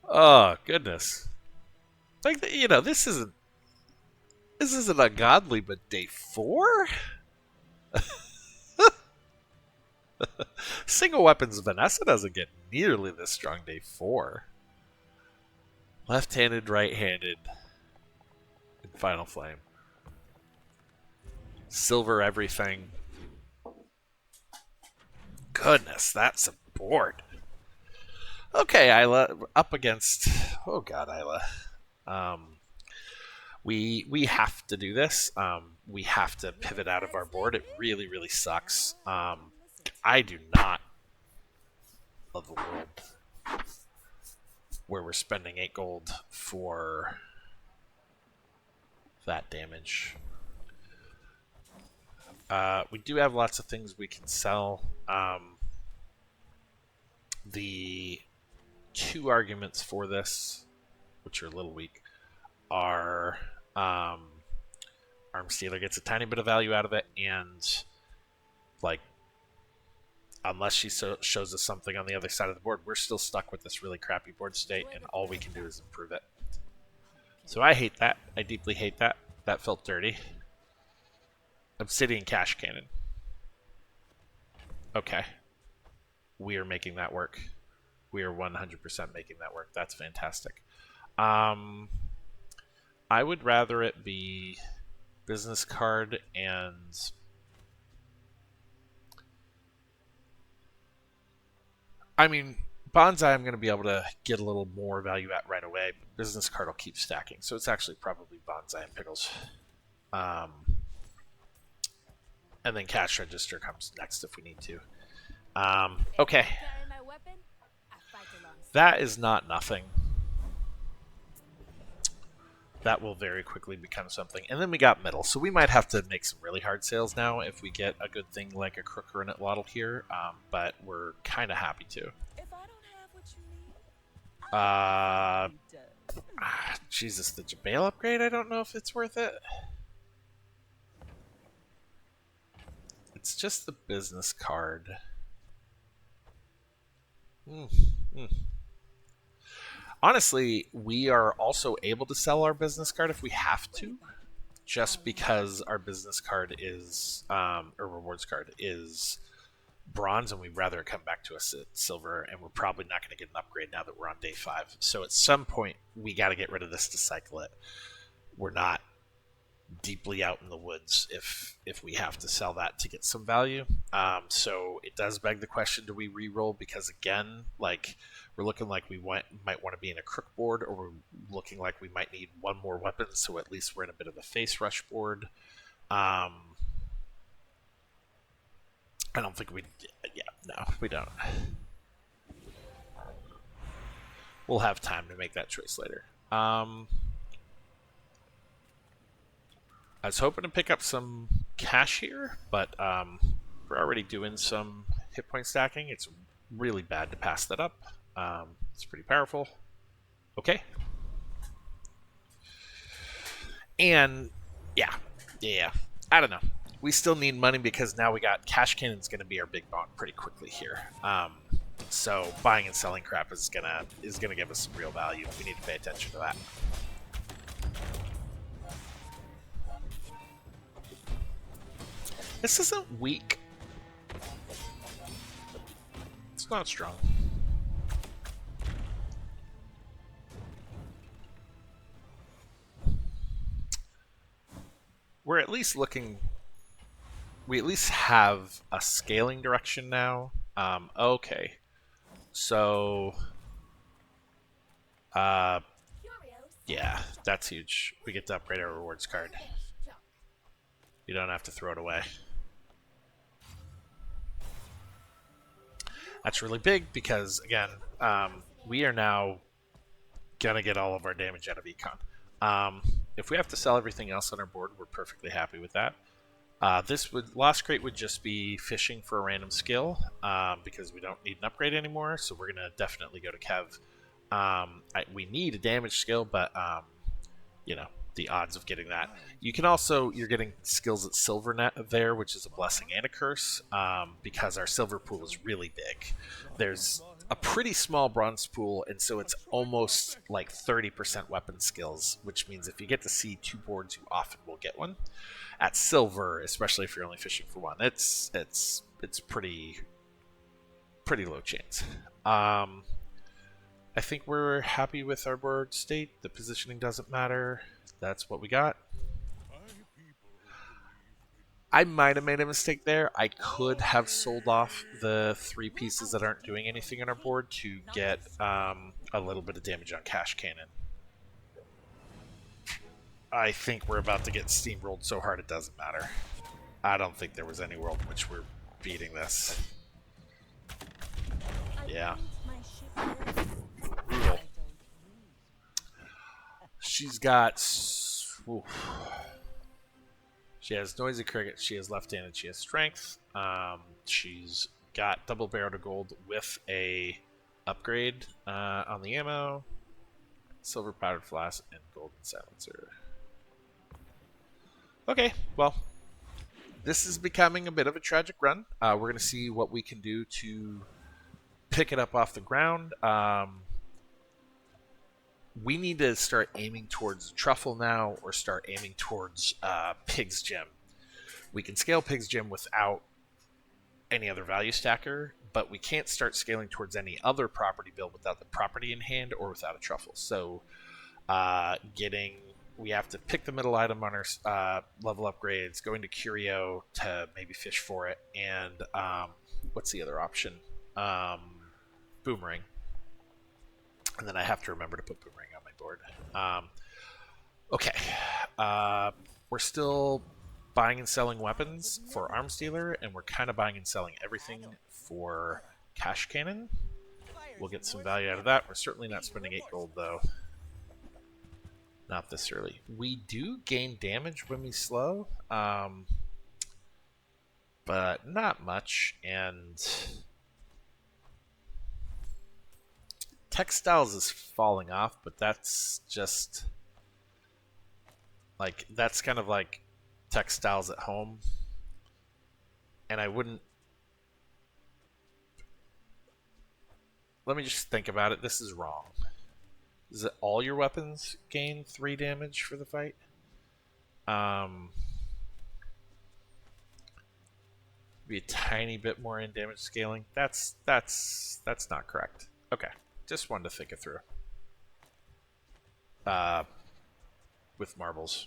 [SPEAKER 1] Oh goodness! Like this isn't ungodly, but day 4. Single weapons Vanessa doesn't get nearly this strong day 4. Left-handed, right-handed, and Final Flame. Silver everything. Goodness, that's a board. Okay, Isla, up against... Oh god, Isla. We have to do this. We have to pivot out of our board. It really, really sucks. I do not love the world where we're spending 8 gold for that damage. We do have lots of things we can sell. The 2 arguments for this, which are a little weak, are Arm Stealer gets a tiny bit of value out of it, and like unless she shows us something on the other side of the board, we're still stuck with this really crappy board state, and all we can do is improve it. So I hate that. I deeply hate that. That felt dirty. Obsidian Cash Cannon. Okay. We are making that work. We are 100% making that work. That's fantastic. I would rather it be business card and I mean bonsai. I'm going to be able to get a little more value at right away. But business card will keep stacking, so it's actually probably bonsai and pickles. Um, and then cash register comes next if we need to. Okay,
[SPEAKER 2] Carry my weapon. I fight alongside.
[SPEAKER 1] that is not nothing. That will very quickly become something. And then we got middle, so we might have to make some really hard sales now if we get a good thing like a crook or an atwaddle here. But we're kind of happy to.
[SPEAKER 2] If I don't have what you need,
[SPEAKER 1] Jesus, the Jabale upgrade, I don't know if it's worth it. It's just the business card. Honestly, we are also able to sell our business card if we have to, just because our business card is, or rewards card is bronze, and we'd rather it come back to us at silver, and we're probably not going to get an upgrade now that we're on day 5. So at some point, we got to get rid of this to cycle it. We're not deeply out in the woods if we have to sell that to get some value. So it does beg the question: do we re-roll? Because again, like we're looking like we might want to be in a crook board, or we're looking like we might need one more weapon. So at least we're in a bit of a face rush board. I don't think we. Yeah, no, we don't. We'll have time to make that choice later. I was hoping to pick up some cash here, but we're already doing some hit point stacking. It's really bad to pass that up. It's pretty powerful. Okay. And yeah. I don't know. We still need money because now we got cash cannon's going to be our big bonk pretty quickly here. So buying and selling crap is gonna give us some real value. We need to pay attention to that. This isn't weak. It's not strong. We're at least looking... We at least have a scaling direction now. Okay. So... yeah, that's huge. We get to upgrade our rewards card. You don't have to throw it away. That's really big because, again, we are now going to get all of our damage out of econ. If we have to sell everything else on our board, we're perfectly happy with that. Lost Crate would just be fishing for a random skill because we don't need an upgrade anymore, so we're going to definitely go to Kev. We need a damage skill, but, you know, the odds of getting that. You can also, you're getting skills at Silver Net there, which is a blessing and a curse, because our silver pool is really big. There's a pretty small bronze pool, and so it's almost like 30% weapon skills, which means if you get to see 2 boards, you often will get one. At silver, especially if you're only fishing for one, it's pretty low chance. I think we're happy with our board state. The positioning doesn't matter. That's what we got. I might have made a mistake there. I could have sold off the 3 pieces that aren't doing anything on our board to get a little bit of damage on Cash Cannon. I think we're about to get steamrolled so hard it doesn't matter. I don't think there was any world in which we're beating this. Yeah. Brutal. She's got... Oof. She has Noisy Cricket, she has left-handed, she has Strength. She's got double barrel to gold with a upgrade on the ammo, silver powdered flask, and golden silencer. Okay, well, this is becoming a bit of a tragic run. We're going to see what we can do to pick it up off the ground. We need to start aiming towards Truffle now, or start aiming towards Pig's Gem. We can scale Pig's Gem without any other value stacker, but we can't start scaling towards any other property build without the property in hand or without a truffle. So we have to pick the middle item on our level upgrades, going to Curio to maybe fish for it, and what's the other option? Boomerang. And then I have to remember to put Boomerang on my board. Okay. We're still buying and selling weapons for Arms Dealer, and we're kind of buying and selling everything for Cash Cannon. We'll get some value out of that. We're certainly not spending 8 gold, though. Not this early. We do gain damage when we slow, but not much. And Textiles is falling off, but that's just like, that's kind of like Textiles at home. And I wouldn't. Let me just think about it. This is wrong. Is it all your weapons gain 3 damage for the fight? Be a tiny bit more in damage scaling. That's not correct. Okay, just wanted to think it through. With marbles.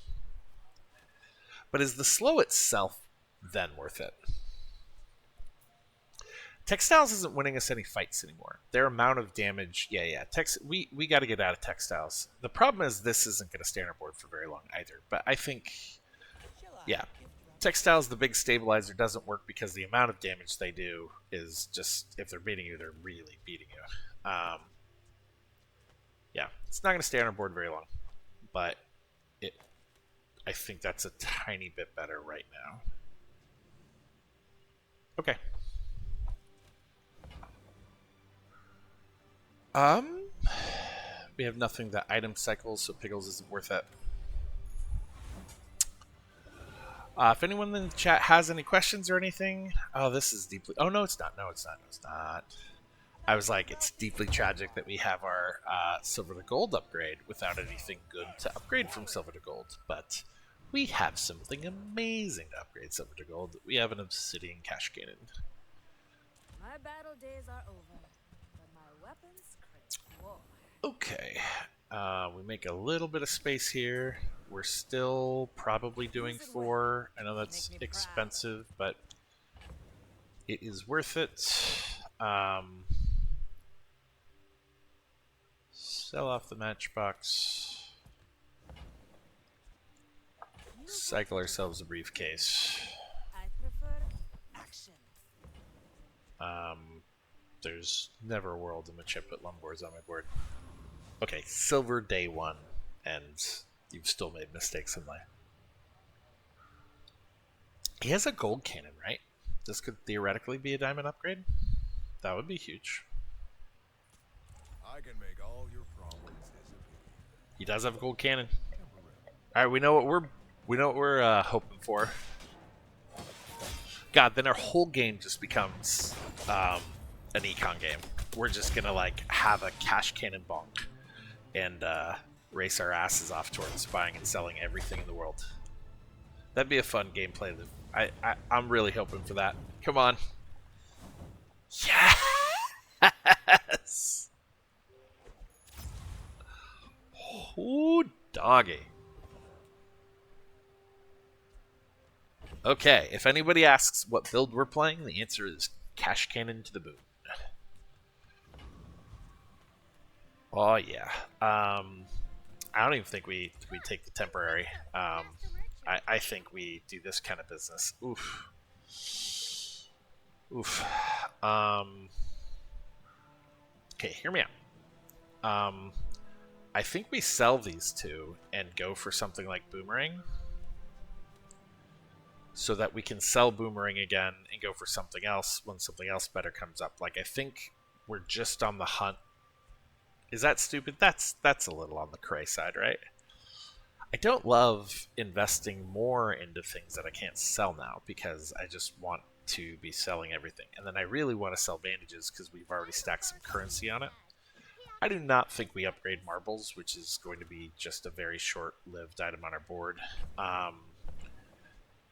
[SPEAKER 1] But is the slow itself then worth it? Textiles isn't winning us any fights anymore. Their amount of damage, yeah. We got to get out of Textiles. The problem is this isn't going to stay on our board for very long either. But I think, yeah, Textiles, the big stabilizer, doesn't work because the amount of damage they do is just, if they're beating you, they're really beating you. Yeah, it's not going to stay on our board very long. But I think that's a tiny bit better right now. Okay. We have nothing that item cycles, so Pickles isn't worth it. If anyone in the chat has any questions or anything, oh, this is deeply. Oh no, it's not. No, it's not. No, it's not. I was like, it's deeply tragic that we have our silver to gold upgrade without anything good to upgrade from silver to gold, but we have something amazing to upgrade silver to gold. We have an obsidian cash cannon.
[SPEAKER 2] My battle days are over, but my weapons crave war.
[SPEAKER 1] Okay, we make a little bit of space here. We're still probably doing 4. I know that's expensive, but it is worth it. Sell off the matchbox. Cycle ourselves a briefcase.
[SPEAKER 2] I prefer action.
[SPEAKER 1] There's never a world in which I put Lumbors on my board. Okay, silver day 1, and you've still made mistakes in life. He has a gold cannon, right? This could theoretically be a diamond upgrade. That would be huge.
[SPEAKER 4] I can make all your problems disappear.
[SPEAKER 1] He does have a gold cannon. All right, we know what we're hoping for. God, then our whole game just becomes an econ game. We're just gonna like have a cash cannon bonk and race our asses off towards buying and selling everything in the world. That'd be a fun gameplay. I'm really hoping for that. Come on. Yes! Ooh, doggy. Okay, if anybody asks what build we're playing, the answer is Cash Cannon to the Boon. Oh, yeah. I don't even think we take the temporary. I think we do this kind of business. Oof. Oof. Okay, hear me out. I think we sell these 2 and go for something like Boomerang, so that we can sell Boomerang again and go for something else when something else better comes up. Like, I think we're just on the hunt. Is that stupid? That's a little on the cray side, right? I don't love investing more into things that I can't sell now because I just want to be selling everything. And then I really want to sell bandages because we've already stacked some currency on it. I do not think we upgrade marbles, which is going to be just a very short-lived item on our board.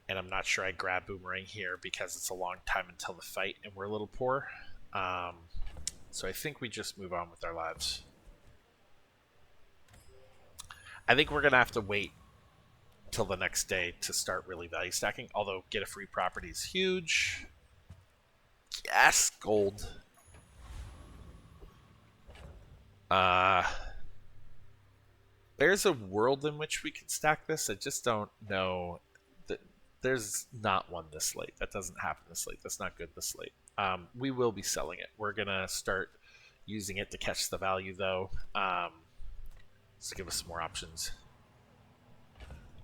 [SPEAKER 1] And I'm not sure I grab Boomerang here because it's a long time until the fight and we're a little poor. So I think we just move on with our lives. I think we're going to have to wait till the next day to start really value stacking. Although get a free property is huge. Yes, gold. There's a world in which we can stack this. I just don't know. There's not one this late. That doesn't happen this late. That's not good this late. We will be selling it. We're going to start using it to catch the value, though. So give us some more options.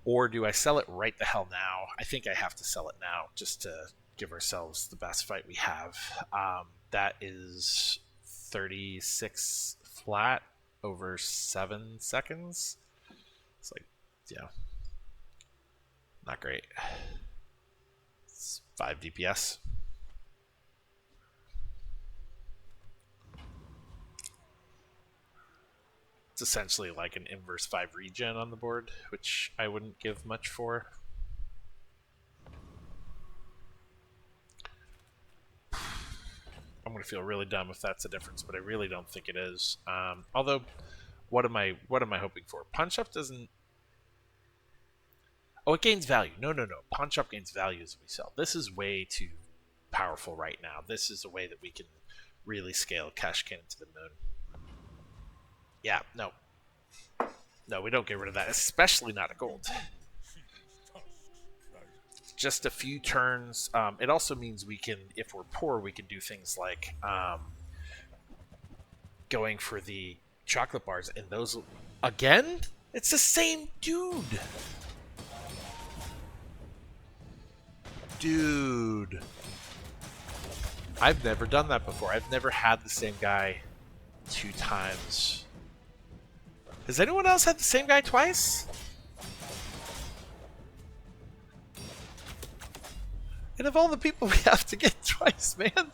[SPEAKER 1] Or do I sell it right the hell now? I think I have to sell it now just to give ourselves the best fight we have. That is 36 flat over 7 seconds. It's like, yeah, not great. It's 5 DPS. It's essentially like an inverse 5 regen on the board, which I wouldn't give much for. I'm going to feel really dumb if that's a difference, but I really don't think it is. Although, what am I hoping for? Punch Up doesn't... Oh, it gains value. No. Punch Up gains value as we sell. This is way too powerful right now. This is a way that we can really scale Cash Cannon to the moon. Yeah, no. No, we don't get rid of that, especially not a gold. Just a few turns. It also means we can, if we're poor, we can do things like going for the chocolate bars, and those... Again? It's the same dude! Dude. I've never done that before. I've never had the same guy 2 times. Has anyone else had the same guy twice? And of all the people we have to get twice, man.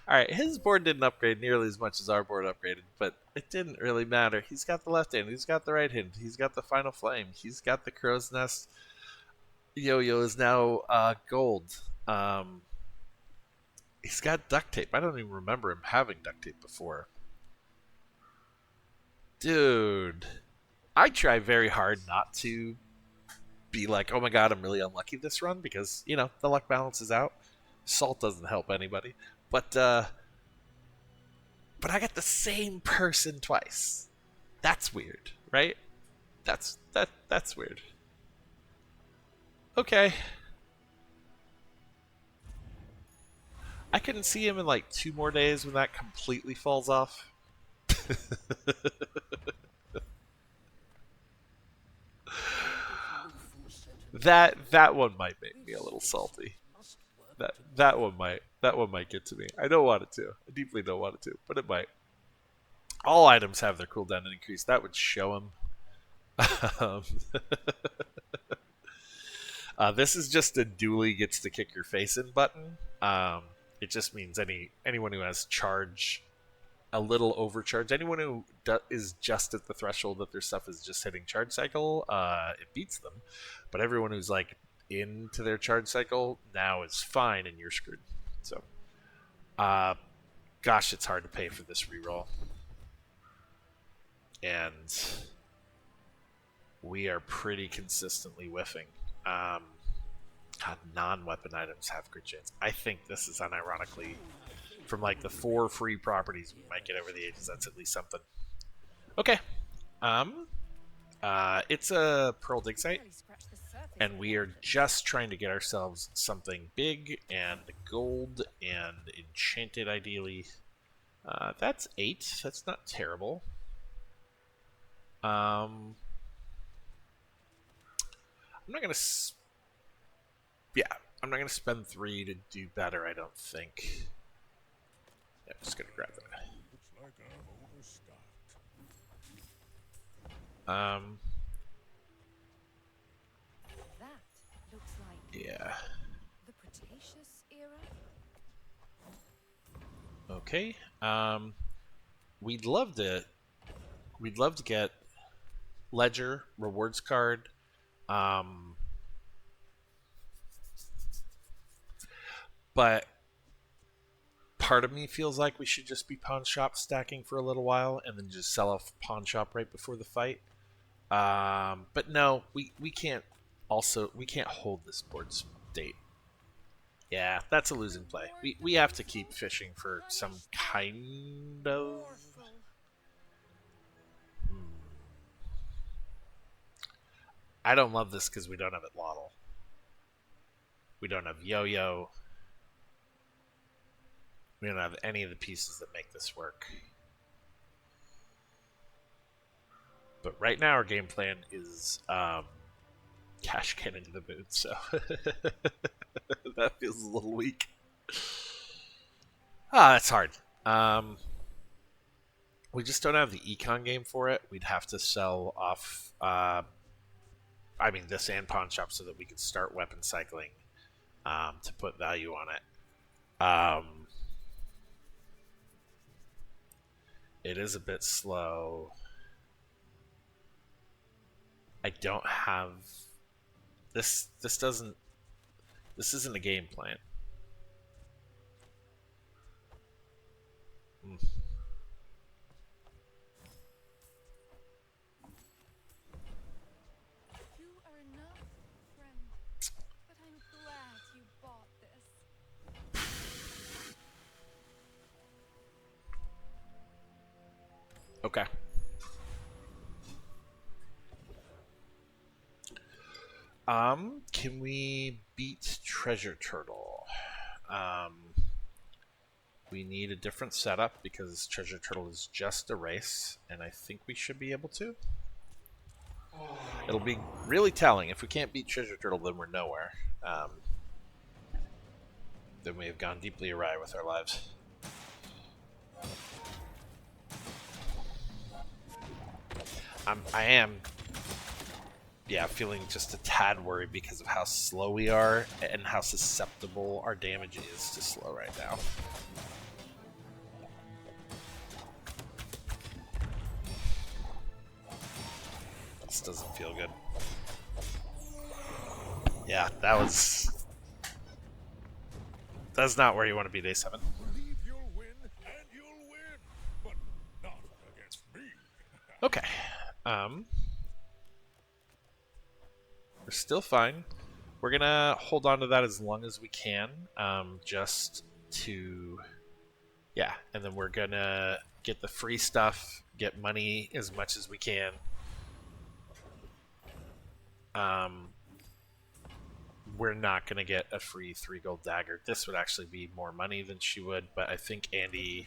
[SPEAKER 1] Alright, his board didn't upgrade nearly as much as our board upgraded, but it didn't really matter. He's got the left hand, he's got the right hand, he's got the final flame, he's got the crow's nest. Yo-Yo is now gold. He's got duct tape. I don't even remember him having duct tape before. Dude. I try very hard not to be like, oh my god, I'm really unlucky this run, because, you know, the luck balances out. Salt doesn't help anybody. But I got the same person twice. That's weird, right? That's weird. Okay. I couldn't see him in like 2 more days when that completely falls off. that one might make me a little salty. That one might get to me. I don't want it to. I deeply don't want it to, but it might. All items have their cooldown increase. That would show him. This is just a dually gets to kick your face in button. It just means anyone who has charge, a little overcharge, anyone who is just at the threshold that their stuff is just hitting charge cycle, it beats them. But everyone who's like into their charge cycle now is fine, and you're screwed. So, gosh, it's hard to pay for this reroll, and we are pretty consistently whiffing. Non-weapon items have good chance. I think this is unironically, from like the 4 free properties we might get over the ages, that's at least something. Okay. It's a Pearl Dig Site, and we are just trying to get ourselves something big and gold and enchanted, ideally. That's 8. That's not terrible. I'm not gonna. I'm not gonna spend 3 to do better. I don't think. Yeah, I'm just gonna grab that.
[SPEAKER 3] Looks like I'm overstocked.
[SPEAKER 2] That looks like
[SPEAKER 1] Yeah.
[SPEAKER 2] the Cretaceous era.
[SPEAKER 1] Okay. We'd love to get ledger rewards card. Um, but part of me feels like we should just be pawn shop stacking for a little while and then just sell off pawn shop right before the fight. But no, we can't. Also, we can't hold this board state. Yeah, that's a losing play. We have to keep fishing for some kind of. I don't love this because we don't have it Lottle. We don't have Yo-Yo. We don't have any of the pieces that make this work. But right now our game plan is cash cannon to the moon, so that feels a little weak. That's hard. We just don't have the econ game for it. We'd have to sell off this and pawn shop so that we could start weapon cycling to put value on it. It is a bit slow. I don't have this. This isn't a game plan.
[SPEAKER 2] You are enough, friend. But I'm glad you bought this.
[SPEAKER 1] Okay. Can we beat Treasure Turtle? We need a different setup because Treasure Turtle is just a race, and I think we should be able to. It'll be really telling. If we can't beat Treasure Turtle, then we're nowhere. Then we have gone deeply awry with our lives. I am feeling just a tad worried because of how slow we are and how susceptible our damage is to slow right now. This doesn't feel good. Yeah, that's not where you want to be day 7.
[SPEAKER 3] Believe you'll win, and you'll win, but not against me.
[SPEAKER 1] Okay. We're still fine. We're gonna hold on to that as long as we can, just to, and then we're gonna get the free stuff, get money as much as we can. We're not gonna get a free 3 gold dagger. This would actually be more money than she would, but I think Andy,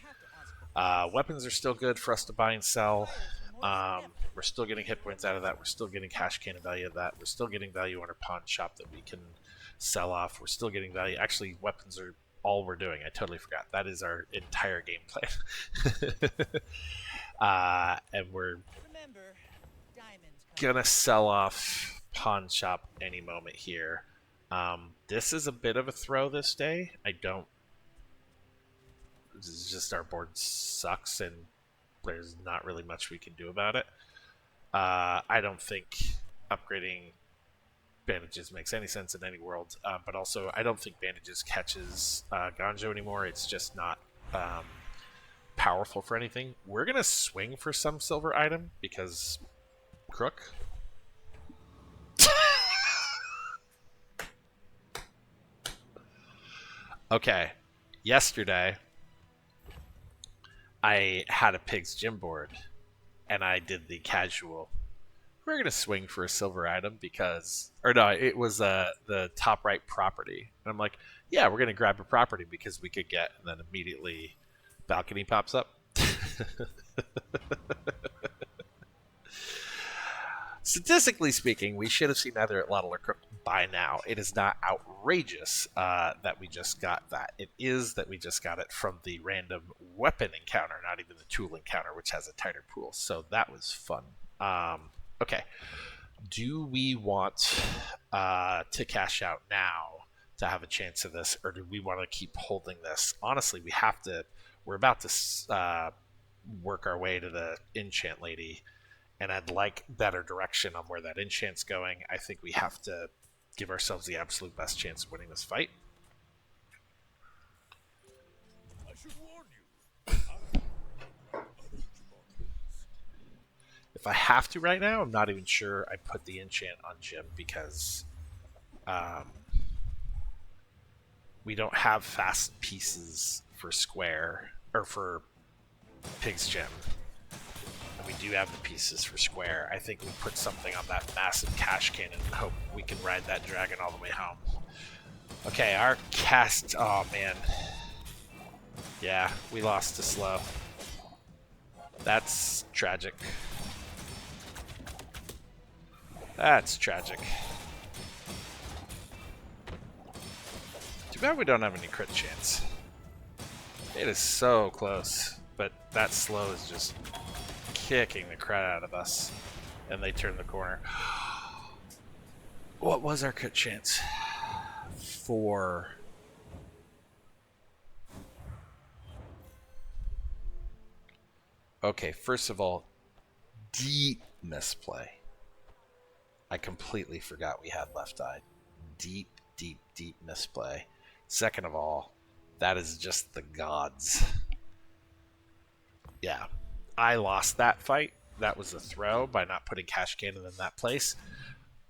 [SPEAKER 1] weapons are still good for us to buy and sell. We're still getting hit points out of that. We're still getting cash cannon value of that. We're still getting value on our pawn shop that we can sell off. We're still getting value. Actually, weapons are all we're doing. I totally forgot. That is our entire game plan. And we're gonna sell off pawn shop any moment here. This is a bit of a throw this day. This is just our board sucks and there's not really much we can do about it. I don't think upgrading bandages makes any sense in any world, but also I don't think bandages catches Ganjo anymore. It's just not powerful for anything. We're gonna swing for some silver item because crook. Okay, yesterday I had a pig's gym board and I did the casual. We're gonna swing for a silver item because, or no, it was the top right property, and I'm like, yeah, we're gonna grab a property because we could get, and then immediately balcony pops up. Statistically speaking, we should have seen either at Lottle or Crook by now. It is not outrageous that we just got that. It is that we just got it from the random weapon encounter, not even the tool encounter, which has a tighter pool. So that was fun. Okay. Do we want to cash out now to have a chance of this, or do we want to keep holding this? Honestly, we have to. We're about to work our way to the enchant lady, and I'd like better direction on where that enchant's going. I think we have to give ourselves the absolute best chance of winning this fight.
[SPEAKER 3] I should warn you.
[SPEAKER 1] If I have to right now, I'm not even sure I put the enchant on Jim because we don't have fast pieces for square or for Pig's Gem. And we do have the pieces for square. I think we put something on that massive cash cannon and hope we can ride that dragon all the way home. Okay, our cast... Oh, man. Yeah, we lost to slow. That's tragic. That's tragic. Too bad we don't have any crit chance. It is so close, but that slow is just kicking the crap out of us. And they turn the corner. What was our crit chance? 4. Okay, first of all, deep misplay. I completely forgot we had left eye. Deep, deep, deep misplay. Second of all, that is just the gods. Yeah, I lost that fight. That was a throw by not putting cash cannon in that place.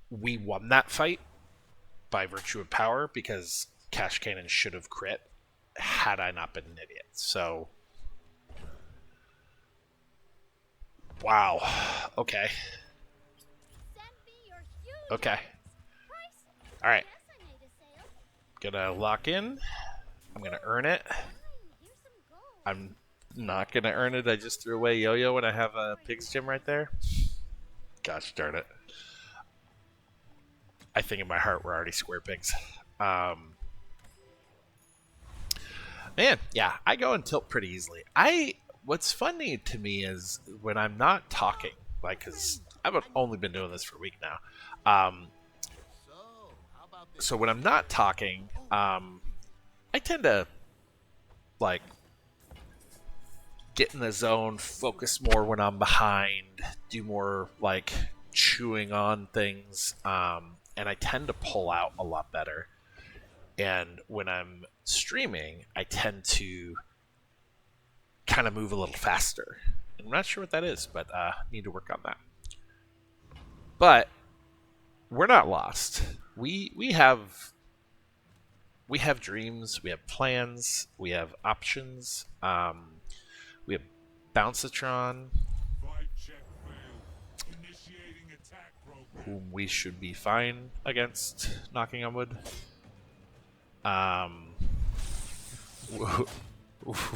[SPEAKER 1] We won that fight by virtue of power because cash cannon should have crit had I not been an idiot. So, wow. Okay. Okay. All right. Gonna lock in. I'm gonna earn it. I'm not gonna earn it. I just threw away Yo-Yo when I have a Pig's Gym right there. Gosh darn it. I think in my heart we're already square pigs. Man, yeah, I go and tilt pretty easily. What's funny to me is when I'm not talking, like, because I've only been doing this for a week now. So when I'm not talking, I tend to, like, get in the zone, focus more when I'm behind, do more, like, chewing on things, and I tend to pull out a lot better. And when I'm streaming, I tend to kind of move a little faster. I'm not sure what that is, but need to work on that. But we're not lost. We have dreams, we have plans, we have options. We have Bouncetron, whom we should be fine against, knocking on wood.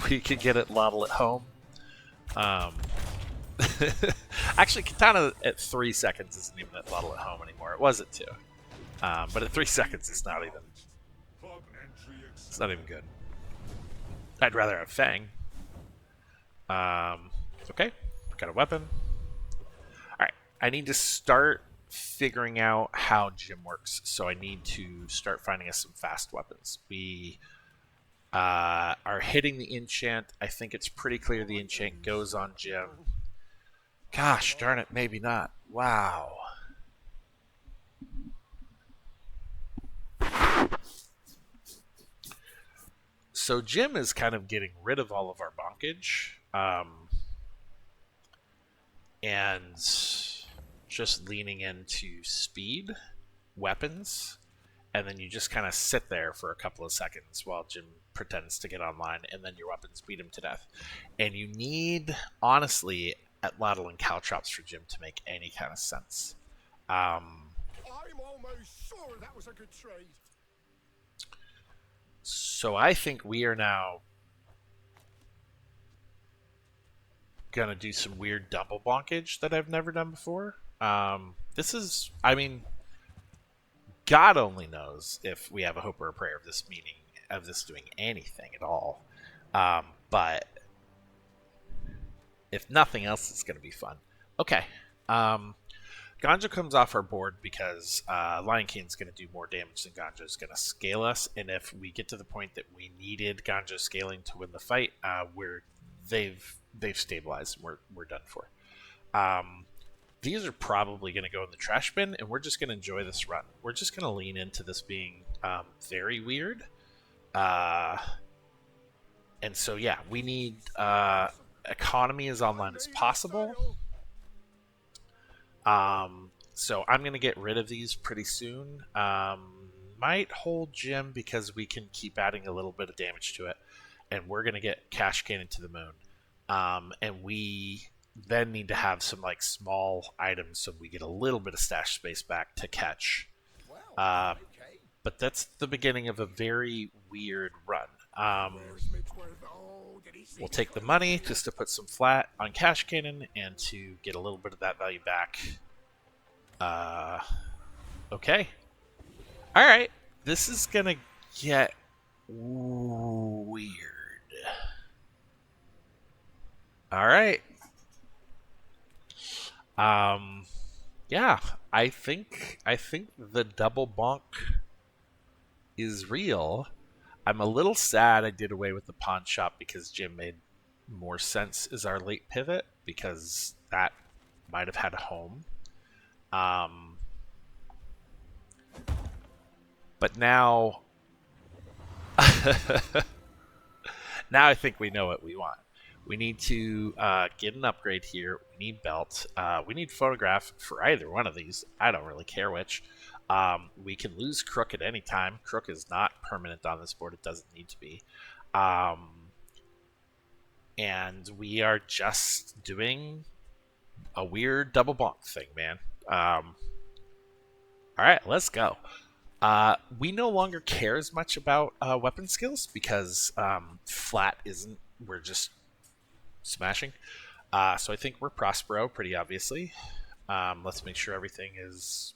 [SPEAKER 1] We could get it Lottle at home. Actually, Katana at 3 seconds isn't even at Lottle at home anymore. It was at 2. But at 3 seconds, it's not even good. I'd rather have Fang. Okay, got a weapon. Alright, I need to start figuring out how Jim works, so I need to start finding us some fast weapons. We are hitting the enchant. I think it's pretty clear the enchant goes on Jim. Gosh darn it, maybe not. Wow. So Jim is kind of getting rid of all of our bonkage. And just leaning into speed, weapons, and then you just kind of sit there for a couple of seconds while Jim pretends to get online, and then your weapons beat him to death. And you need, honestly, at Lottle and Caltrops for Jim to make any kind of sense.
[SPEAKER 4] I'm almost sure that was a good trade.
[SPEAKER 1] So I think we are now gonna do some weird double bonkage that I've never done before. This is, I mean, God only knows if we have a hope or a prayer of this doing anything at all. But if nothing else, it's gonna be fun. Okay. Ganja comes off our board because Lion King's going to do more damage than Ganja is going to scale us, and if we get to the point that we needed Ganja scaling to win the fight, they've stabilized and we're done for. these are probably going to go in the trash bin, and we're just going to enjoy this run. We're just going to lean into this being very weird. And so, yeah, we need economy as online as possible. So I'm going to get rid of these pretty soon. Might hold Jim because we can keep adding a little bit of damage to it. And we're going to get Cash Cannon to the moon. And we then need to have some like small items so we get a little bit of stash space back to catch.
[SPEAKER 4] Well, okay.
[SPEAKER 1] But that's the beginning of a very weird run.
[SPEAKER 4] Where's Mitchworth? Oh, did he see
[SPEAKER 1] We'll take the
[SPEAKER 4] Mitchworth?
[SPEAKER 1] money just to put some flat on Cash Cannon and to get a little bit of that value back. Okay. Alright. This is gonna get weird. Alright. Yeah, I think the double bonk is real. I'm a little sad I did away with the pawn shop because Jim made more sense as our late pivot because that might have had a home. But now now I think we know what we want. We need to get an upgrade here. We need belt. We need photograph for either one of these. I don't really care which. We can lose Crook at any time. Crook is not permanent on this board. It doesn't need to be. And we are just doing a weird double bonk thing, man. All right, let's go. We no longer care as much about weapon skills because flat isn't. We're just smashing. So I think we're Prospero pretty obviously. Let's make sure everything is...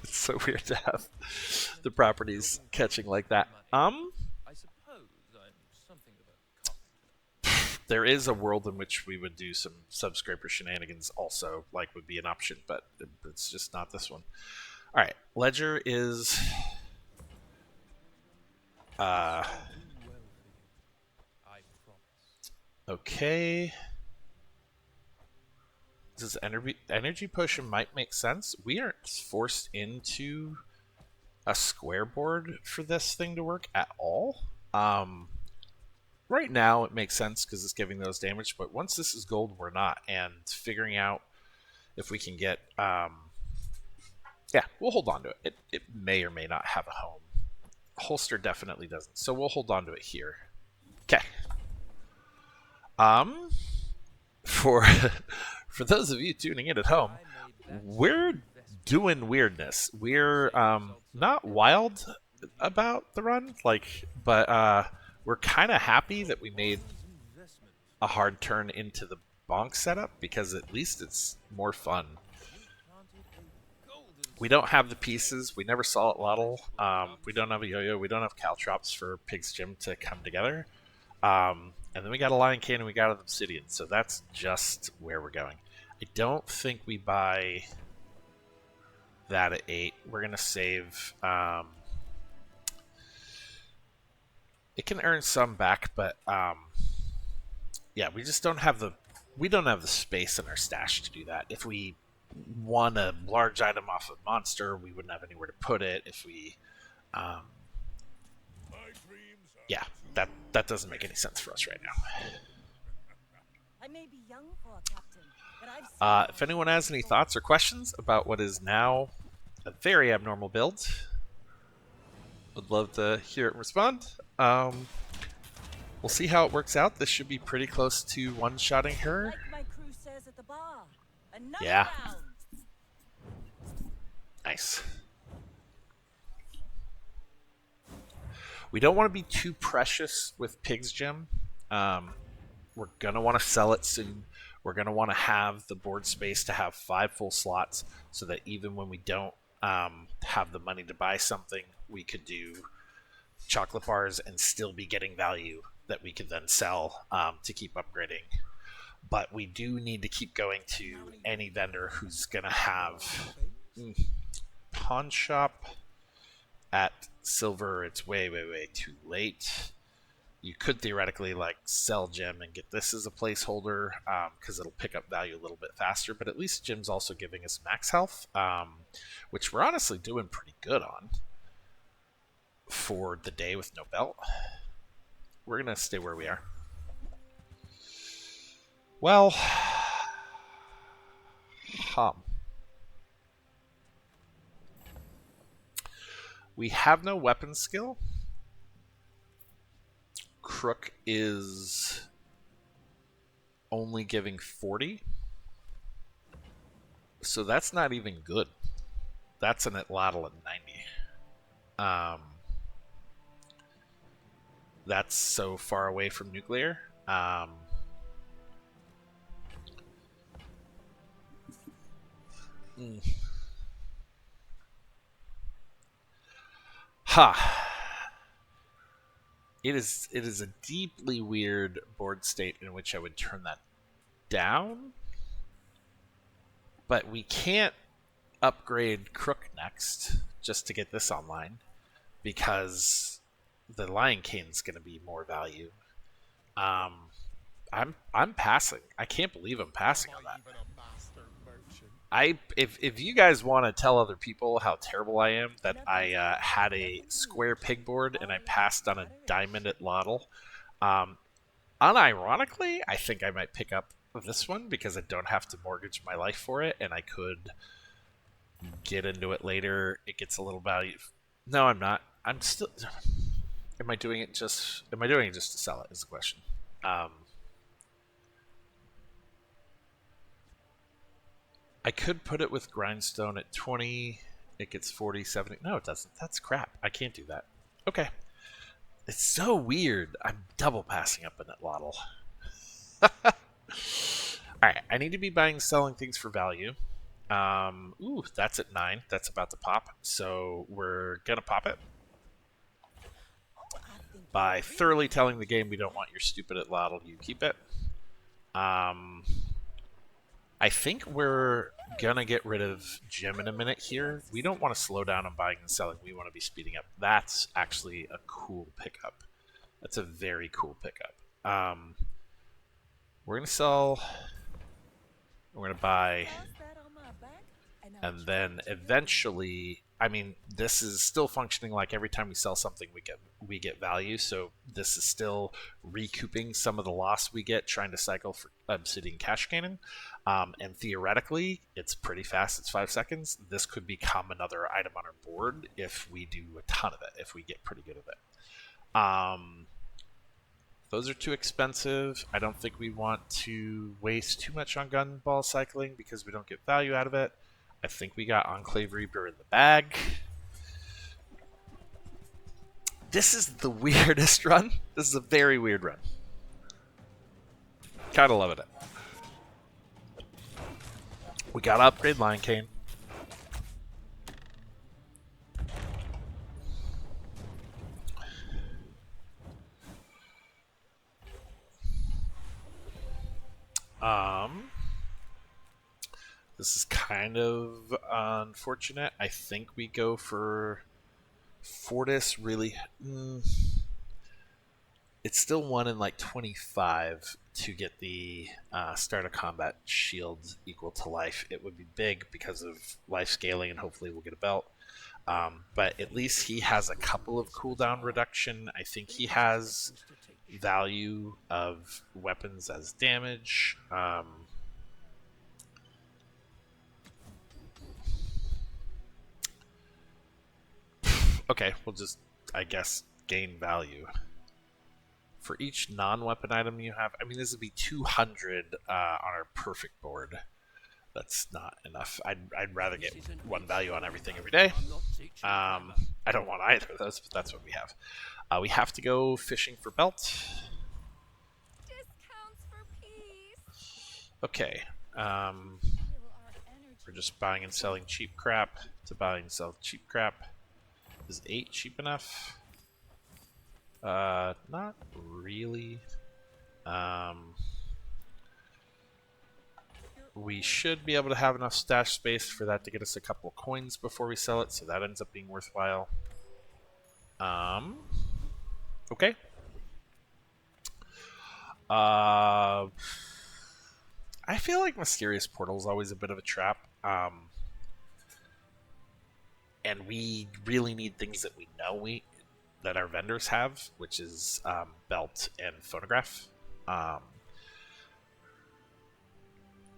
[SPEAKER 1] It's so weird to have the properties catching like that.
[SPEAKER 5] I suppose I'm something of a carpenter.
[SPEAKER 1] There is a world in which we would do some subscraper shenanigans also, like would be an option, but it's just not this one. All right, Ledger is
[SPEAKER 5] I promise.
[SPEAKER 1] okay. This energy potion might make sense. We aren't forced into a square board for this thing to work at all. Right now it makes sense because it's giving those damage, but once this is gold, we're not. And figuring out if we can get, yeah, we'll hold on to it. It may or may not have a home. Holster definitely doesn't, so we'll hold on to it here. Okay. For for those of you tuning in at home, we're doing weirdness. We're not wild about the run, but we're kind of happy that we made a hard turn into the bonk setup because at least it's more fun. We don't have the pieces. We never saw it Lottle. We don't have a yo-yo. We don't have caltrops for Pig's Gym to come together. And then we got a Lion Cane and we got an Obsidian. So that's just where we're going. I don't think we buy that at 8. We're going to save... it can earn some back, but yeah, we just don't have the... We don't have the space in our stash to do that. If we won a large item off of Monster, we wouldn't have anywhere to put it. If we... yeah, that doesn't make any sense for us right now.
[SPEAKER 6] I may be young for a captain, but I've seen
[SPEAKER 1] If anyone has any thoughts or questions about what is now a very abnormal build, would love to hear it and respond. We'll see how it works out. This should be pretty close to one-shotting her.
[SPEAKER 6] like my crew says at the bar. Another
[SPEAKER 1] Yeah.
[SPEAKER 6] round.
[SPEAKER 1] Nice. We don't want to be too precious with Pig's Gym. We're going to want to sell it soon. We're going to want to have the board space to have 5 full slots so that even when we don't have the money to buy something, we could do chocolate bars and still be getting value that we could then sell to keep upgrading. But we do need to keep going to any vendor who's going to have pawn shop at silver. It's way too late. You could theoretically like sell Jim and get this as a placeholder because it'll pick up value a little bit faster. But at least Jim's also giving us max health, which we're honestly doing pretty good on for the day with no belt. We're gonna stay where we are. Well, we have no weapon skill. Crook is only giving 40. So that's not even good. That's an atlatl at 90. That's so far away from nuclear. It is a deeply weird board state in which I would turn that down. But we can't upgrade Crook next just to get this online because the Lion Cane's going to be more value. I'm passing. I can't believe I'm passing on that. If you guys want to tell other people how terrible I am, that I had a square pig board and I passed on a diamond at Lottle, unironically, I think I might pick up this one because I don't have to mortgage my life for it, and I could get into it later. It gets a little value. No, I'm not. I'm still. Am I doing it just to sell it? Is the question. I could put it with Grindstone at 20. It gets 40, 70. No, it doesn't. That's crap. I can't do that. Okay. It's so weird. I'm double passing up in that Lottle. Alright, I need to be buying selling things for value. Ooh, that's at 9. That's about to pop. So we're gonna pop it. By thoroughly telling the game we don't want your stupid at Lottle, you keep it. I think we're gonna get rid of Jim in a minute here. We don't want to slow down on buying and selling. We want to be speeding up. That's actually a cool pickup. That's a very cool pickup. We're gonna sell. We're gonna buy, and then eventually, I mean, this is still functioning like every time we sell something, we get value. So this is still recouping some of the loss we get trying to cycle for Obsidian Cash Cannon. And theoretically, it's pretty fast. It's 5 seconds. This could become another item on our board if we do a ton of it, if we get pretty good at it. Those are too expensive. I don't think we want to waste too much on gun ball cycling because we don't get value out of it. I think we got Enclave Reaper in the bag. This is the weirdest run. This is a very weird run. Kind of loving it. We gotta upgrade Lion Cane. This is kind of unfortunate. I think we go for Fortis. Really, it's still 1 in like 25 to get the start of combat shield equal to life. It would be big because of life scaling, and hopefully we'll get a belt. But at least he has a couple of cooldown reduction. I think he has value of weapons as damage. Okay, we'll just, I guess, gain value. For each non-weapon item you have, I mean, this would be 200 on our perfect board. That's not enough. I'd rather get 1 value on everything every day. I don't want either of those, but that's what we have. We have to go fishing for belt.
[SPEAKER 2] Discounts for peace.
[SPEAKER 1] Okay. We're just buying and selling cheap crap to buy and sell cheap crap. Is 8 cheap enough? Not really. We should be able to have enough stash space for that to get us a couple of coins before we sell it, so that ends up being worthwhile. Okay. I feel like Mysterious Portal is always a bit of a trap. And we really need things that we know that our vendors have, which is belt and phonograph.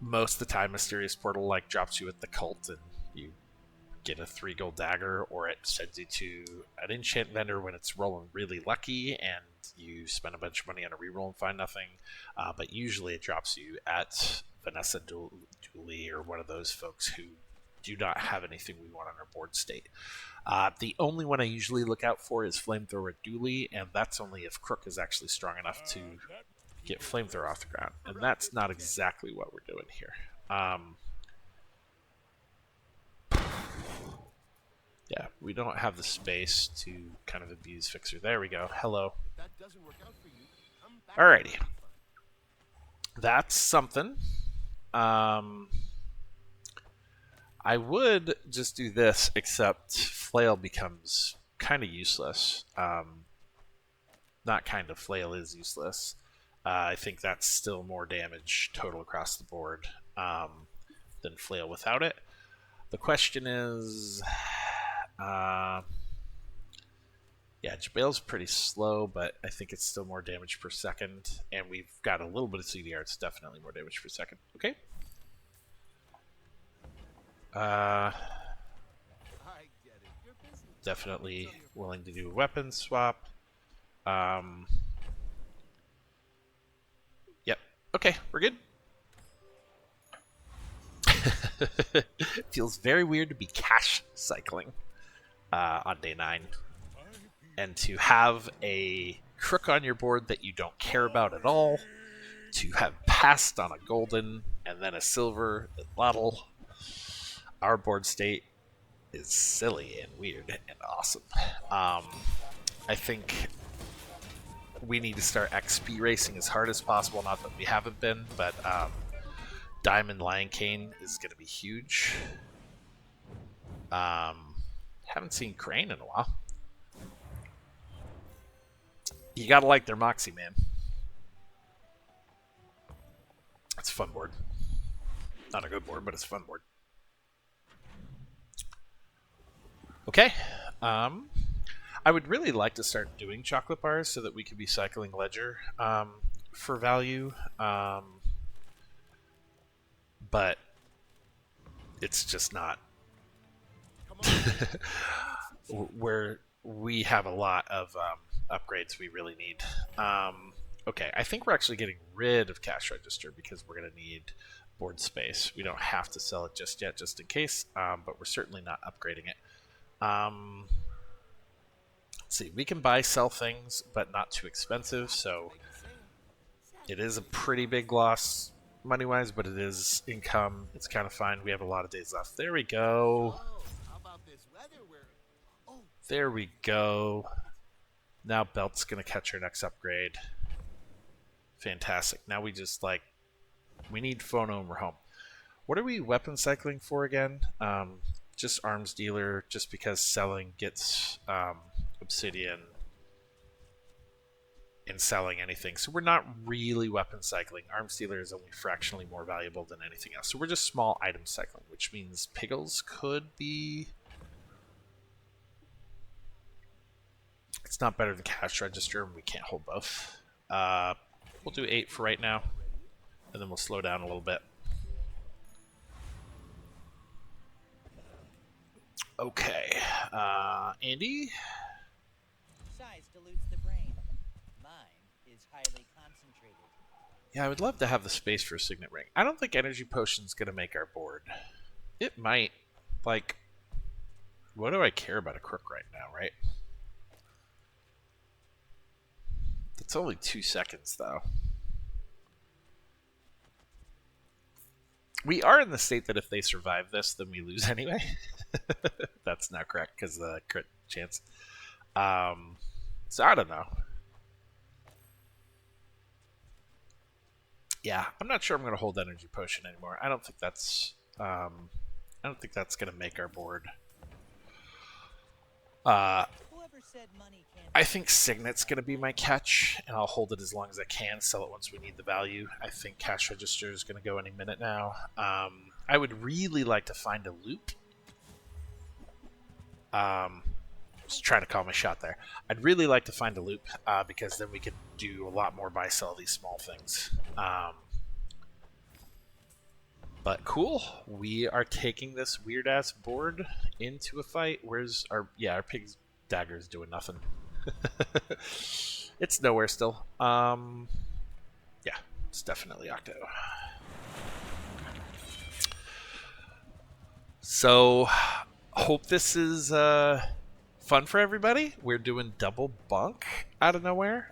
[SPEAKER 1] Most of the time, Mysterious Portal like drops you at the cult, and you get a 3 gold dagger, or it sends you to an enchant vendor when it's rolling really lucky, and you spend a bunch of money on a reroll and find nothing. But usually, it drops you at Vanessa Dooley or one of those folks who do not have anything we want on our board state. The only one I usually look out for is Flamethrower Dooley, and that's only if Crook is actually strong enough to get Flamethrower off the ground, and that's not exactly what we're doing here. Yeah, we don't have the space to kind of abuse Fixer. There we go. Hello.
[SPEAKER 4] If that doesn't work out for you, come back.
[SPEAKER 1] Alrighty. That's something. I would just do this, except Flail becomes kind of useless. Not kind of, Flail is useless. I think that's still more damage total across the board than Flail without it. The question is... yeah, Jabal's pretty slow, but I think it's still more damage per second. And we've got a little bit of CDR. It's definitely more damage per second. Okay.
[SPEAKER 4] I get it. You're busy.
[SPEAKER 1] Definitely willing to do a weapon swap. Yep. Okay, we're good. Feels very weird to be cash cycling on day 9. And to have a crook on your board that you don't care about at all. To have passed on a golden and then a silver at Lottle. Our board state is silly and weird and awesome. I think we need to start XP racing as hard as possible. Not that we haven't been, but Diamond Lion Cane is going to be huge. Haven't seen Crane in a while. You gotta like their Moxie, man. It's a fun board. Not a good board, but it's a fun board. Okay. I would really like to start doing chocolate bars so that we could be cycling Ledger for value. But it's just not. Where we have a lot of upgrades we really need. Okay, I think we're actually getting rid of cash register because we're going to need board space. We don't have to sell it just yet, just in case, but we're certainly not upgrading it. Let's see, we can sell things, but not too expensive, so it is a pretty big loss money-wise, but it is income. It's kind of fine. We have a lot of days left. There we go.
[SPEAKER 4] How about this weather where... Oh,
[SPEAKER 1] There we go. Now Belt's going to catch our next upgrade. Fantastic. Now we just, we need Phono and we're home. What are we weapon cycling for again? Just Arms Dealer, just because selling gets Obsidian and selling anything. So we're not really weapon cycling. Arms Dealer is only fractionally more valuable than anything else. So we're just small item cycling, which means Piggles could be... It's not better than cash register, and we can't hold both. We'll do 8 for right now, and then we'll slow down a little bit. Okay, Andy?
[SPEAKER 7] Size dilutes the brain. Mine is highly concentrated.
[SPEAKER 1] Yeah, I would love to have the space for a Signet Ring. I don't think Energy Potion's going to make our board. It might. What do I care about a crook right now, right? It's only 2 seconds, though. We are in the state that if they survive this, then we lose anyway. That's not correct, because the crit chance. So I don't know. Yeah, I'm not sure I'm going to hold Energy Potion anymore. I don't think that's going to make our board.
[SPEAKER 7] Whoever said money can't
[SPEAKER 1] I think Signet's going to be my catch, and I'll hold it as long as I can, sell it once we need the value. I think Cash Register is going to go any minute now. I would really like to find a loop. Just trying to call my shot there. I'd really like to find a loop, because then we could do a lot more buy-sell these small things. But cool, we are taking this weird-ass board into a fight. Where's our... Yeah, our pig's dagger is doing nothing. It's nowhere still. Yeah, it's definitely Octo. So, hope this is fun for everybody. We're doing double bunk out of nowhere.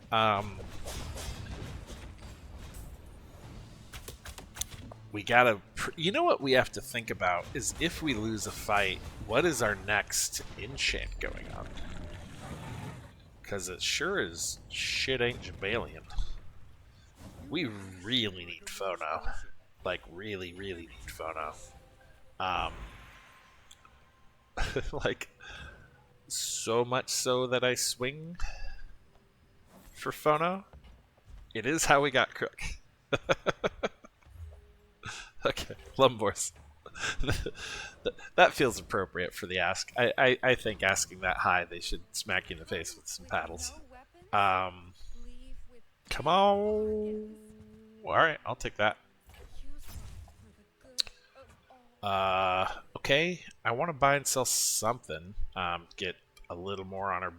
[SPEAKER 1] We gotta... You know what we have to think about is if we lose a fight, what is our next enchant going on? Because it sure as shit ain't Jabalion. We really need Phono. Like, really, really need Phono. Like, so much so that I swing for Phono. It is how we got Crook. Okay, Lumbors. That feels appropriate for the ask. I think asking that high, they should smack you in the face with some paddles. Come on. Alright, I'll take that. Okay, I want to buy and sell something. Get a little more on our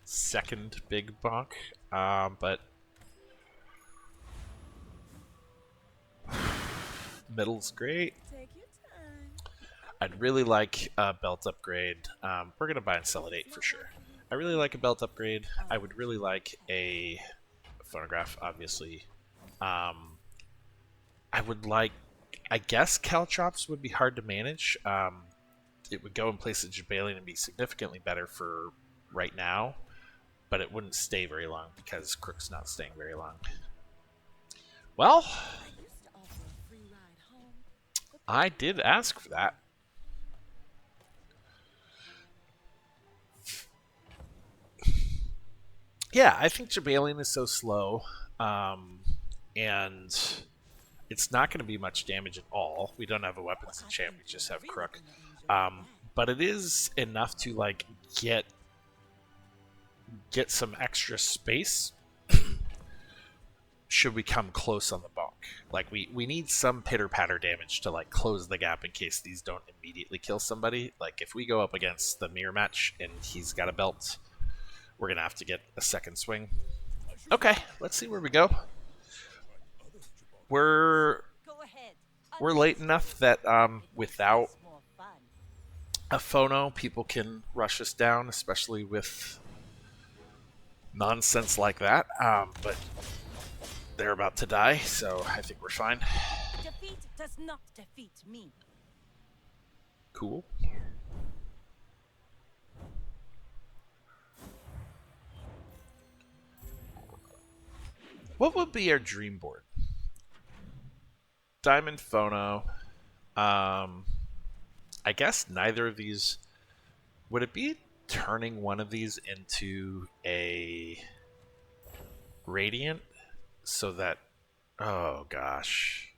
[SPEAKER 1] second big bonk. But middle's great. I'd really like a belt upgrade. We're going to buy and sell at 8 for sure. I really like a belt upgrade. I would really like a phonograph, obviously. I would like... I guess Caltrops would be hard to manage. It would go in place of Jabalion and be significantly better for right now. But it wouldn't stay very long because Crook's not staying very long. Well, I did ask for that. Yeah, I think Jabalion is so slow, and it's not going to be much damage at all. We don't have a weapons enchant, we just have Crook. But it is enough to, like, get some extra space should we come close on the bonk. Like, we need some pitter-patter damage to, like, close the gap in case these don't immediately kill somebody. Like, if we go up against the mirror match and he's got a belt, we're going to have to get a second swing. Okay, let's see where we go. We're late enough that without a phono, people can rush us down, especially with nonsense like that. But they're about to die, so I think we're fine.
[SPEAKER 6] Defeat does not defeat me.
[SPEAKER 1] Cool. What would be our dream board? Diamond Phono. I guess neither of these... Would it be turning one of these into a Radiant? So that... Oh, gosh.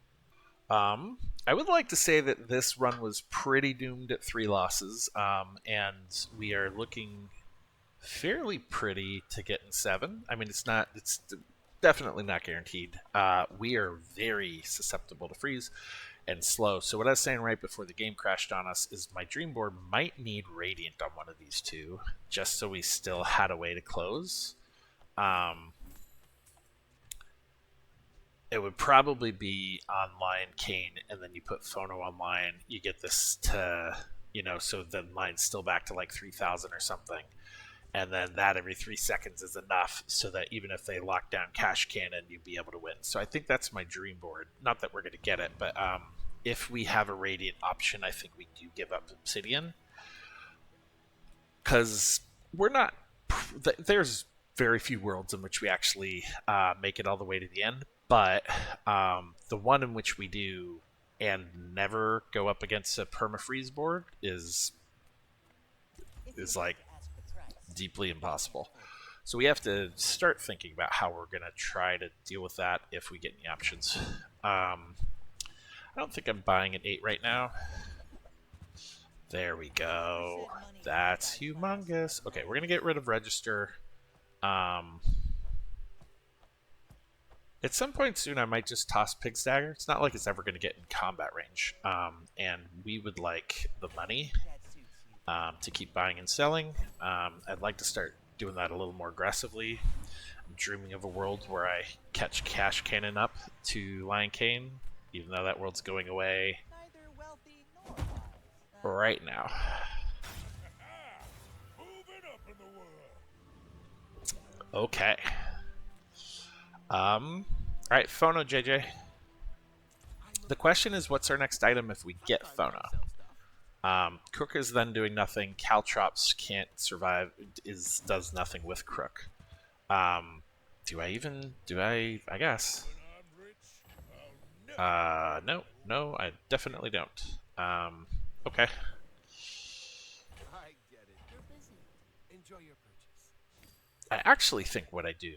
[SPEAKER 1] I would like to say that this run was pretty doomed at 3 losses. And we are looking fairly pretty to get in 7. I mean, it's definitely not guaranteed. We are very susceptible to freeze and slow. So what I was saying right before the game crashed on us is my dream board might need Radiant on one of these two, just so we still had a way to close. It would probably be online Kane, and then you put Phono online. You get this to, so the line's still back to like 3,000 or something. And then that every 3 seconds is enough so that even if they lock down Cash Cannon, you'd be able to win. So I think that's my dream board. Not that we're going to get it, but if we have a Radiant option, I think we do give up Obsidian. Because we're not... There's very few worlds in which we actually make it all the way to the end. But the one in which we do and never go up against a permafreeze board is like... deeply impossible. So we have to start thinking about how we're going to try to deal with that if we get any options. I don't think I'm buying an 8 right now. There we go. That's humongous. Okay, we're going to get rid of register. At some point soon, I might just toss Pig's Dagger. It's not like it's ever going to get in combat range. And we would like the money to keep buying and selling. I'd like to start doing that a little more aggressively. I'm dreaming of a world where I catch Cash Cannon up to Lion Cane, even though that world's going away
[SPEAKER 7] Neither wealthy nor wise.
[SPEAKER 1] right now.
[SPEAKER 3] Moving up in the world.
[SPEAKER 1] Okay. Alright, Phono JJ. The question is, what's our next item if we get Phono? Crook is then doing nothing. Caltrops can't survive. Does nothing with Crook. Do I guess. No, I definitely don't. Okay.
[SPEAKER 4] I get it. You're busy. Enjoy your purchase.
[SPEAKER 1] I actually think what I do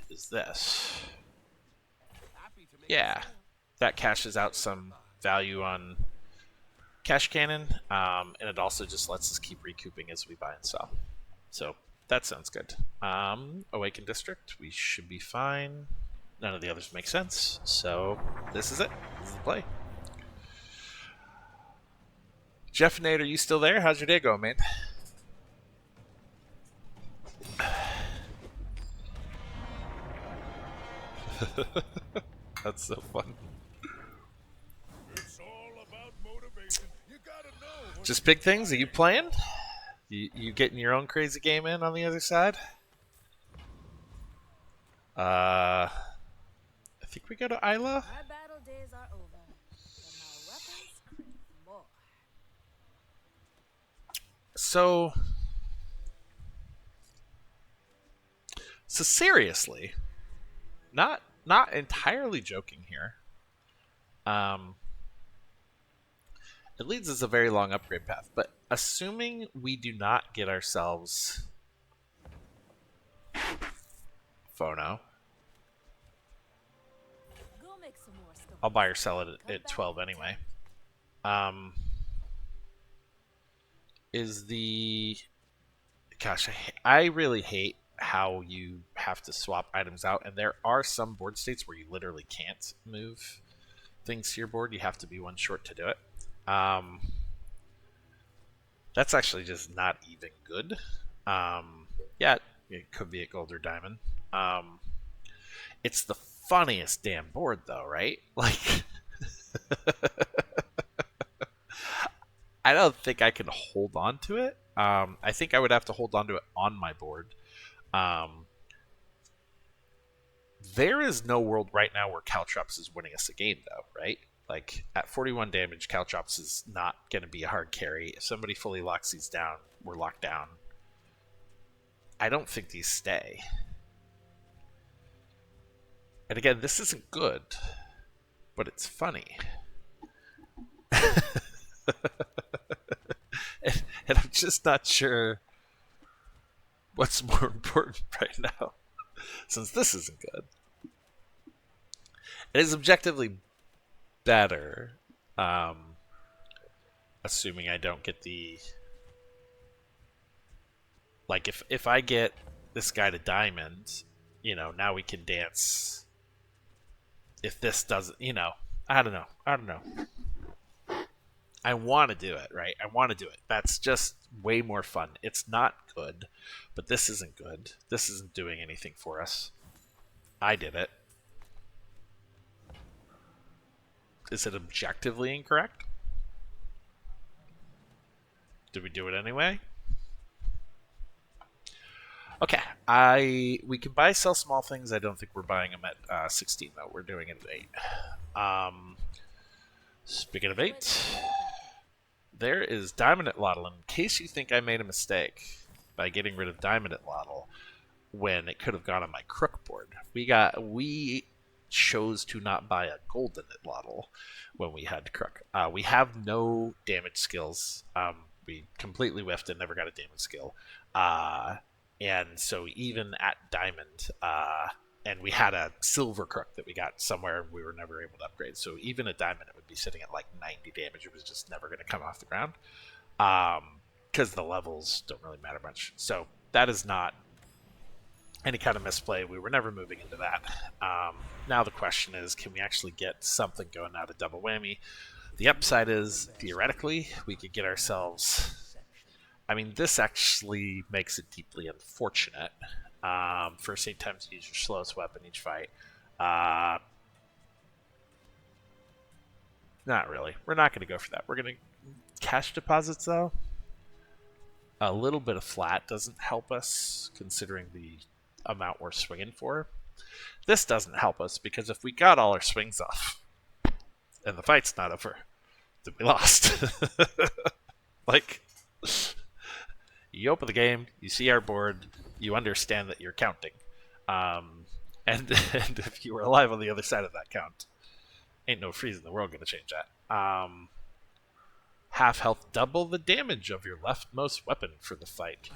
[SPEAKER 1] is this.
[SPEAKER 4] Happy to make
[SPEAKER 1] Yeah, that cashes out some value on Cash Cannon, and it also just lets us keep recouping as we buy and sell. So that sounds good. Awaken District, we should be fine. None of the others make sense, so this is it. This is the play. Jeff Nate, are you still there? How's your day going, man? That's so fun.
[SPEAKER 3] It's all about motivation. You gotta know what
[SPEAKER 1] Just big things. Are you playing? You getting your own crazy game in on the other side? I think we go to Isla.
[SPEAKER 6] My battle days are over, but my weapons crave more.
[SPEAKER 1] So seriously, not entirely joking here. It leads us a very long upgrade path, but assuming we do not get ourselves Phono,
[SPEAKER 6] Go make some more stuff.
[SPEAKER 1] I'll buy or sell it at 12 anyway. Is the... Gosh, I really hate how you have to swap items out, and there are some board states where you literally can't move things to your board. You have to be one short to do it. That's actually just not even good. Yeah, it could be at gold or diamond. It's the funniest damn board, though, right? Like, I don't think I can hold on to it. I think I would have to hold on to it on my board. There is no world right now where Caltrops is winning us a game, though, right? Like, at 41 damage, Caltrops is not going to be a hard carry. If somebody fully locks these down, we're locked down. I don't think these stay. And again, this isn't good, but it's funny. and I'm just not sure what's more important right now, since this isn't good. It is objectively better, assuming I don't get the... Like, if I get this guy to diamond, you know, now we can dance. If this doesn't, you know, I don't know. I want to do it, right? I want to do it. That's just way more fun. It's not good, but this isn't good. This isn't doing anything for us. I did it. Is it objectively incorrect? Did we do it anyway? Okay, we can buy, sell small things. I don't think we're buying them at 16 though. We're doing it at 8. Speaking of 8, there is Diamond at Lottle. In case you think I made a mistake by getting rid of Diamond at Lottle when it could have gone on my Crook board, we chose to not buy a Golden at Lottle when we had Crook. We have no damage skills. We completely whiffed and never got a damage skill. And so even at diamond, and we had a silver crook that we got somewhere we were never able to upgrade. So even at diamond, it would be sitting at like 90 damage. It was just never going to come off the ground. Because the levels don't really matter much. So that is not any kind of misplay. We were never moving into that. Now the question is, can we actually get something going out of double whammy? The upside is, theoretically, we could get ourselves... I mean, this actually makes it deeply unfortunate. First 8 times you use your slowest weapon each fight. Not really. We're not going to go for that. We're going to cash deposits, though. A little bit of flat doesn't help us, considering the amount we're swinging for. This doesn't help us, because if we got all our swings off, and the fight's not over, then we lost. Like, you open the game, you see our board, you understand that you're counting. And if you were alive on the other side of that count, ain't no freeze in the world going to change that. Half health, double the damage of your leftmost weapon for the fight.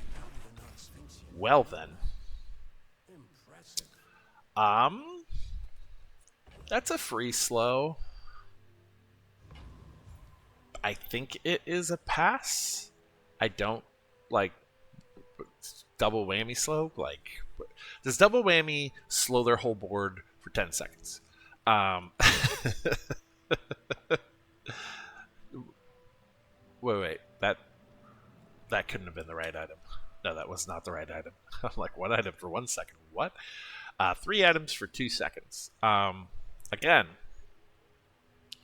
[SPEAKER 1] Well then. That's a free slow. I think it is a pass. I don't like double whammy slow. Like, does double whammy slow their whole board for 10 seconds? Wait. That couldn't have been the right item. No, that was not the right item. I'm like, one item for 1 second. What? 3 items for 2 seconds. Again,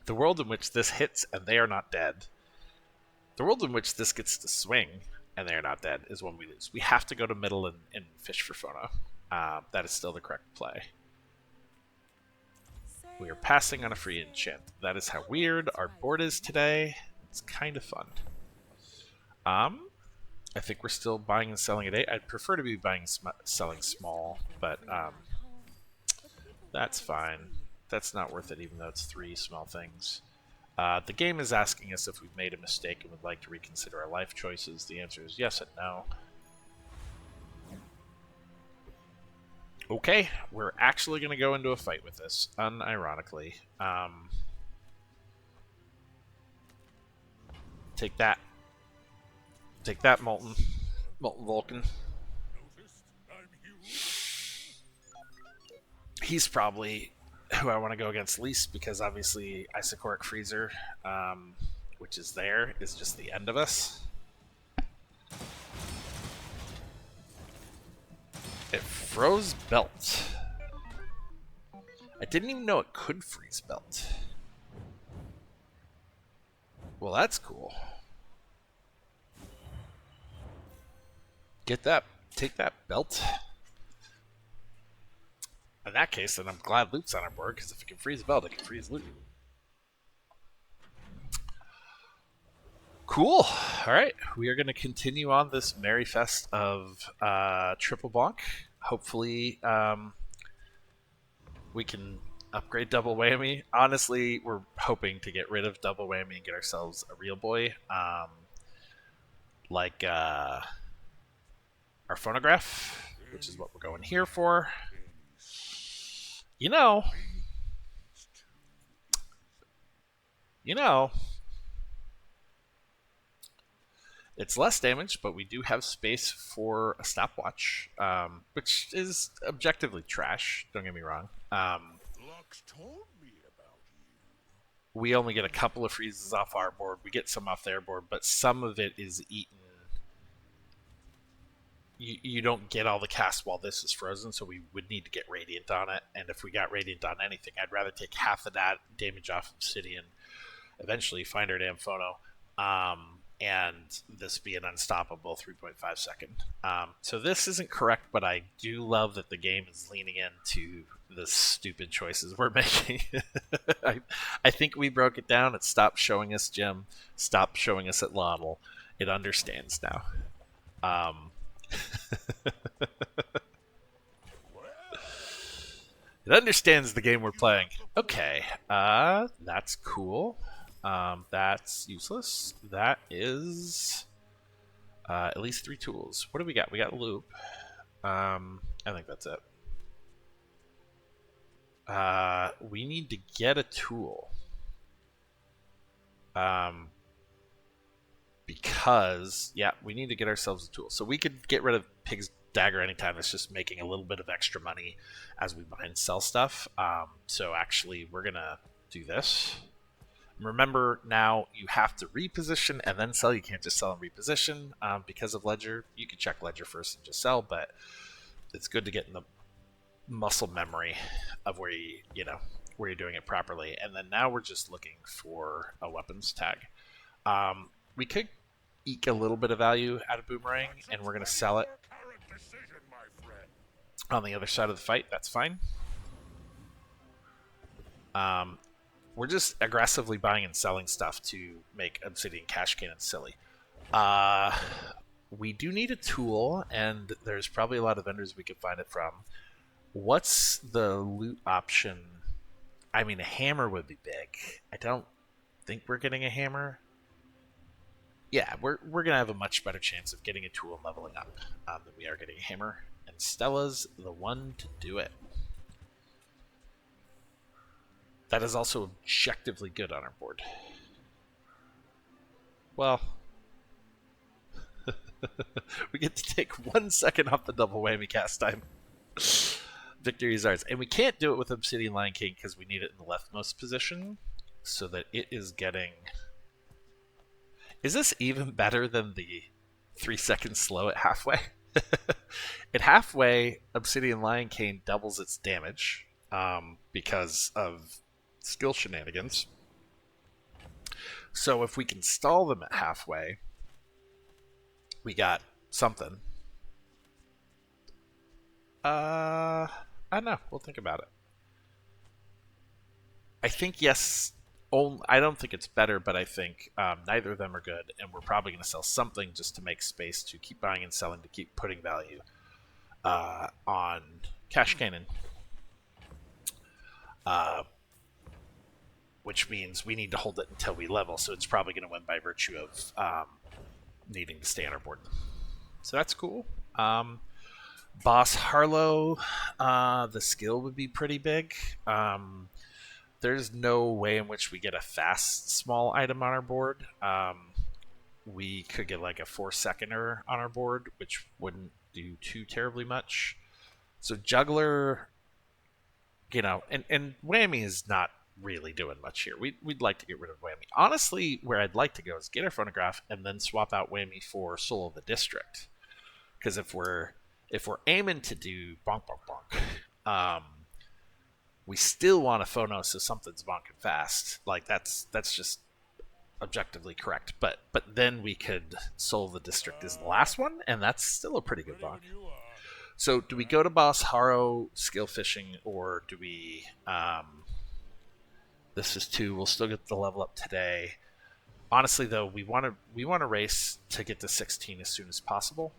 [SPEAKER 1] the world in which this hits and they are not dead. The world in which this gets to swing and they are not dead is when we lose. We have to go to middle and fish for Phono. That is still the correct play. We are passing on a free enchant. That is how weird our board is today. It's kind of fun. I think we're still buying and selling at 8. I'd prefer to be buying selling small, but that's fine. That's not worth it, even though it's 3 small things. The game is asking us if we've made a mistake and would like to reconsider our life choices. The answer is yes and no. Okay, we're actually going to go into a fight with this, unironically. Take that. Take that, Molten Vulcan. He's probably who I want to go against least, because obviously Isochoric Freezer, which is there, is just the end of us. It froze Belt. I didn't even know it could freeze Belt. Well, that's cool. Get that. Take that, Belt. In that case, then I'm glad Loot's on our board, because if it can freeze Belt, it can freeze Loot. Cool. Alright, we are going to continue on this merry fest of Triple Bonk. Hopefully, we can upgrade Double Whammy. Honestly, we're hoping to get rid of Double Whammy and get ourselves a real boy. Like our phonograph, which is what we're going here for. You know, it's less damage, but we do have space for a stopwatch, which is objectively trash. Don't get me wrong.
[SPEAKER 3] Lux told me about you.
[SPEAKER 1] We only get a couple of freezes off our board. We get some off their board, but some of it is eaten. You don't get all the cast while this is frozen, so we would need to get Radiant on it. And if we got Radiant on anything, I'd rather take half of that damage off Obsidian, eventually find our damn Phono, and this be an unstoppable 3.5 second. So this isn't correct, but I do love that the game is leaning into the stupid choices we're making. I think we broke it down. It stopped showing us Jim, stopped showing us Atlantal. It understands now. It understands the game we're playing. Okay, that's cool. That's useless. That is at least 3 tools. What do we got? We got loop. I think that's it. We need to get a tool. Because, yeah, we need to get ourselves a tool. So we could get rid of Pig's Dagger anytime. It's just making a little bit of extra money as we buy and sell stuff. So actually, we're going to do this. Remember, now you have to reposition and then sell. You can't just sell and reposition because of Ledger. You can check Ledger first and just sell, but it's good to get in the muscle memory of where where you're doing it properly. And then now we're just looking for a weapons tag. We could eke a little bit of value out of Boomerang, and we're going to sell it on the other side of the fight. That's fine. We're just aggressively buying and selling stuff to make Obsidian Cash Cannon silly. We do need a tool, and there's probably a lot of vendors we could find it from. What's the loot option? I mean, a hammer would be big. I don't think we're getting a hammer. Yeah, we're going to have a much better chance of getting a tool and leveling up than we are getting a hammer. And Stella's the one to do it. That is also objectively good on our board. Well, we get to take 1 second off the double whammy cast time. Victory is ours. And we can't do it with Obsidian Lion King because we need it in the leftmost position so that it is getting... Is this even better than the 3 seconds slow at halfway? At halfway, Obsidian Lion King doubles its damage because of skill shenanigans. So if we can stall them at halfway, we got something. I don't know. We'll think about it. I think yes. I don't think it's better, but I think neither of them are good, and we're probably going to sell something just to make space to keep buying and selling, to keep putting value on Cash Cannon. Which means we need to hold it until we level, so it's probably going to win by virtue of needing to stay on our board. So that's cool. Boss Harlow, the skill would be pretty big. There's no way in which we get a fast small item on our board. We could get like a 4-seconder on our board, which wouldn't do too terribly much. So Juggler, and Whammy is not really doing much here. We'd like to get rid of Whammy. Honestly, where I'd like to go is get our phonograph and then swap out Whammy for Soul of the District. Because if we're aiming to do bonk bonk bonk, we still want a phono so something's bonking fast. Like that's just objectively correct. But then we could Soul of the District as the last one, and that's still a pretty good bonk. So do we go to Boss Harrow skill fishing, or do we this is 2, we'll still get the level up today. Honestly though, we want to race to get to 16 as soon as possible.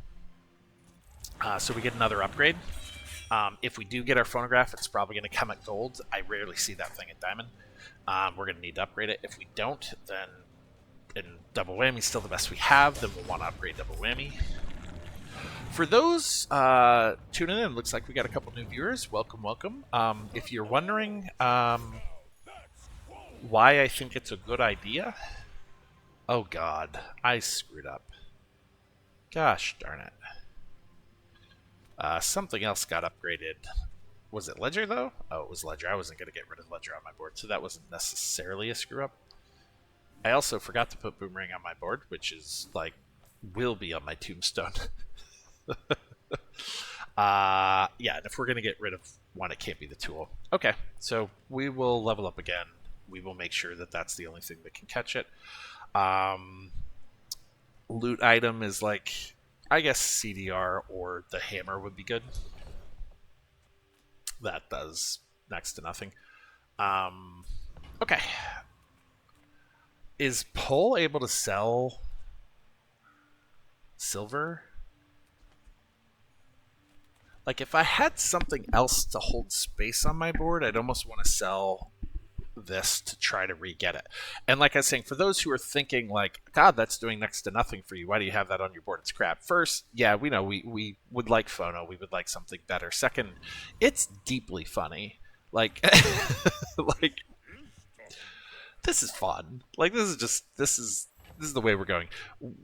[SPEAKER 1] So we get another upgrade. If we do get our phonograph, it's probably going to come at gold. I rarely see that thing at diamond. We're going to need to upgrade it. If we don't, then and double whammy still the best we have, then we'll want to upgrade double whammy. For those tuning in, looks like we got a couple new viewers. Welcome, welcome. If you're wondering why I think it's a good idea, oh god, I screwed up. Gosh darn it. Something else got upgraded. Was it Ledger, though? Oh, it was Ledger. I wasn't going to get rid of Ledger on my board, so that wasn't necessarily a screw-up. I also forgot to put Boomerang on my board, which is, like, will be on my tombstone. Yeah, and if we're going to get rid of one, it can't be the tool. Okay, so we will level up again. We will make sure that that's the only thing that can catch it. Loot item is, like... I guess CDR or the hammer would be good. That does next to nothing. Okay. Is Pole able to sell silver? Like, if I had something else to hold space on my board, I'd almost want to sell this to try to re-get it. And like I was saying, for those who are thinking like, God, that's doing next to nothing for you. Why do you have that on your board? It's crap. First, yeah, we know we would like Phono. We would like something better. Second, it's deeply funny. Like, like this is fun. Like this is the way we're going.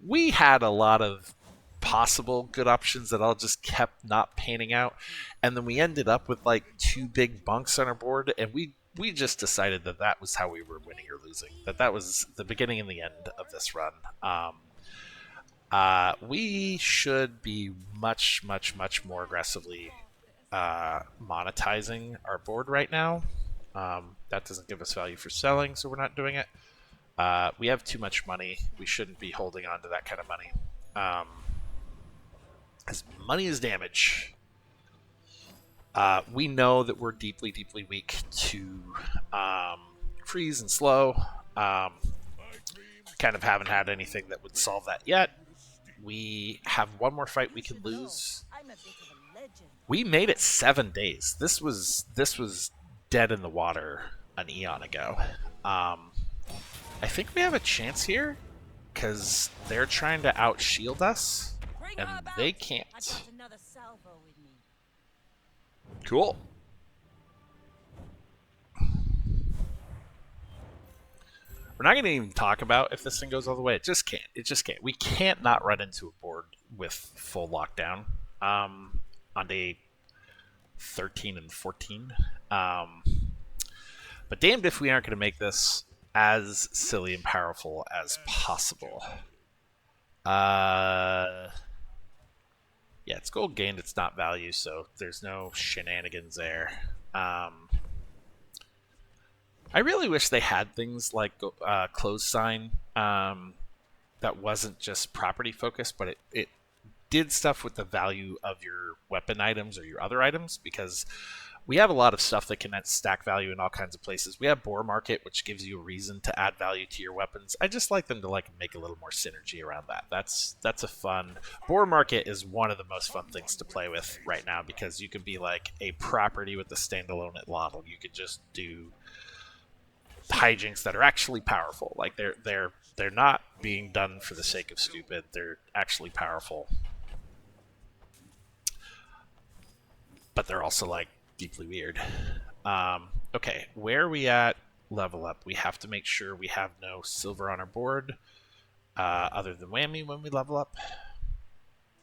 [SPEAKER 1] We had a lot of possible good options that all just kept not panning out, and then we ended up with like 2 big bunks on our board, and we just decided that was how we were winning or losing. That was the beginning and the end of this run. We should be much more aggressively monetizing our board right now. That doesn't give us value for selling, so we're not doing it. We have too much money. We shouldn't be holding on to that kind of money. Because money is damage. We know that we're deeply weak to freeze and slow. Kind of haven't had anything that would solve that yet. We have one more fight we can lose.
[SPEAKER 6] I'm a bit of a legend.
[SPEAKER 1] We made it 7 days. This was dead in the water an eon ago. I think we have a chance here because they're trying to out-shield us,
[SPEAKER 6] Bring
[SPEAKER 1] and
[SPEAKER 6] her back.
[SPEAKER 1] they
[SPEAKER 6] I
[SPEAKER 1] can't.
[SPEAKER 6] got another salvo with me.
[SPEAKER 1] Cool. We're not going to even talk about if this thing goes all the way. It just can't. It just can't. We can't not run into a board with full lockdown on day 13 and 14. But damned if we aren't going to make this as silly and powerful as possible. Yeah, it's gold gained. It's not value, so there's no shenanigans there. I really wish they had things like close sign that wasn't just property focused, but it did stuff with the value of your weapon items or your other items, because we have a lot of stuff that can stack value in all kinds of places. We have Boar Market, which gives you a reason to add value to your weapons. I just like them to make a little more synergy around that. That's a fun. Boar Market is one of the most fun things to play with right now, because you can be like a property with the standalone at Lottle. You could just do hijinks that are actually powerful. Like they're not being done for the sake of stupid. They're actually powerful, but they're also like deeply weird. Okay, where are we at level up? We have to make sure we have no silver on our board other than whammy when we level up.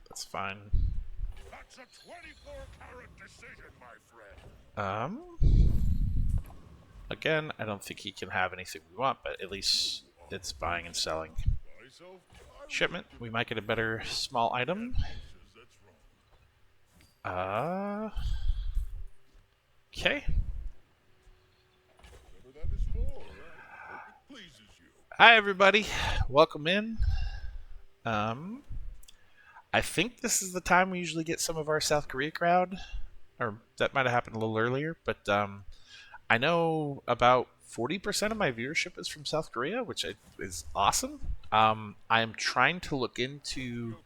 [SPEAKER 1] That's fine.
[SPEAKER 3] That's a 24-carat decision, my friend.
[SPEAKER 1] Again, I don't think he can have anything we want, but at least it's buying and selling. Shipment. We might get a better small item. Okay. Hi, everybody. Welcome in. I think this is the time we usually get some of our South Korea crowd, or that might have happened a little earlier, but I know about 40% of my viewership is from South Korea, which is awesome. I'm trying to look into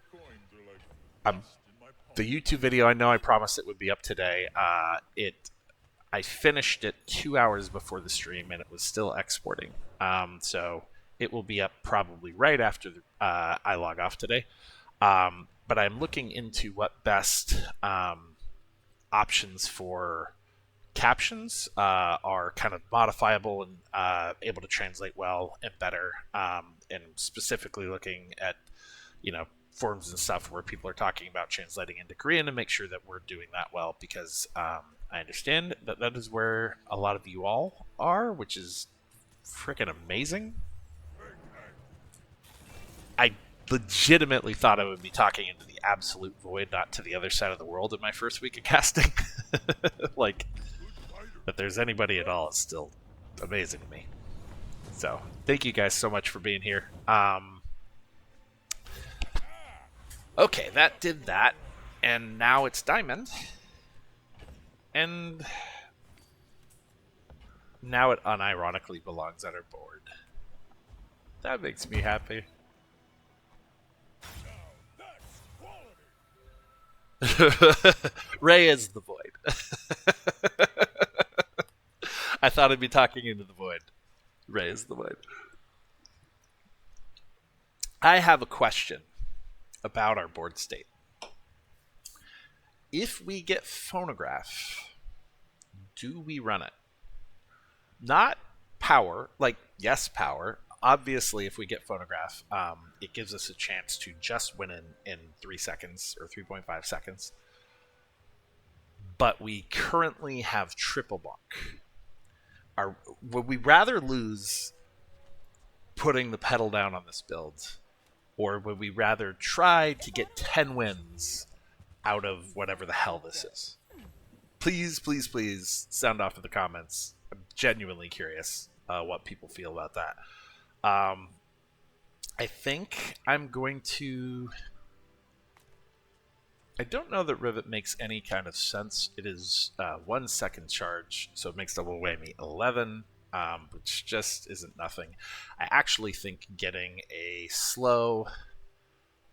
[SPEAKER 1] the YouTube video. I know I promised it would be up today. I finished it 2 hours before the stream, and it was still exporting. So it will be up probably right after I log off today. But I'm looking into what best options for captions are kind of modifiable and able to translate well and better, and specifically looking at forums and stuff where people are talking about translating into Korean, to make sure that we're doing that well, because I understand that is where a lot of you all are, which is freaking amazing. I legitimately thought I would be talking into the absolute void, not to the other side of the world, in my first week of casting. Like, that there's anybody at all is still amazing to me. So thank you guys so much for being here. Okay, that did that, and now it's Diamond, and now it unironically belongs on our board. That makes me happy. Ray is the void. I thought I'd be talking into the void. Raise the void. I have a question about our board state. If we get phonograph, do we run it? Not power, like, yes, power. Obviously, if we get phonograph, it gives us a chance to just win in 3 seconds or 3.5 seconds. But we currently have triple bonk. Would we rather lose putting the pedal down on this build, or would we rather try to get 10 wins out of whatever the hell this is? Please, please, please sound off in the comments. I'm genuinely curious what people feel about that. I think I'm going to... I don't know that Rivet makes any kind of sense. It is 1 second charge, so it makes double whammy 11, which just isn't nothing. I actually think getting a slow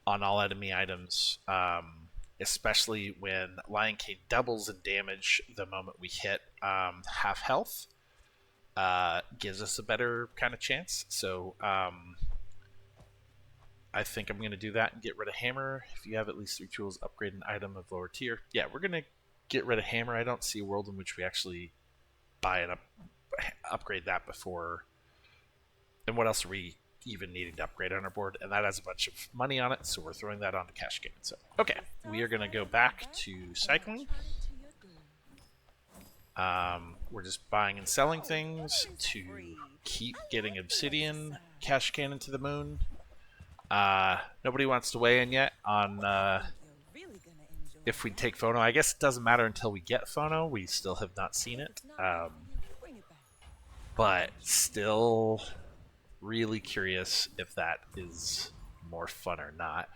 [SPEAKER 1] on all enemy items, especially when Lion King doubles in damage the moment we hit half health, gives us a better kind of chance. So I think I'm going to do that and get rid of Hammer. If you have at least 3 tools, upgrade an item of lower tier. Yeah, we're going to get rid of Hammer. I don't see a world in which we actually buy and upgrade that before. And what else are we even needing to upgrade on our board? And that has a bunch of money on it, so we're throwing that onto cash gain. So, okay, we are going to go back to cycling. We're just buying and selling things to keep getting obsidian, cash cannon to the moon. Nobody wants to weigh in yet on if we take phono. I guess it doesn't matter until we get phono. We still have not seen it. But still really curious if that is more fun or not.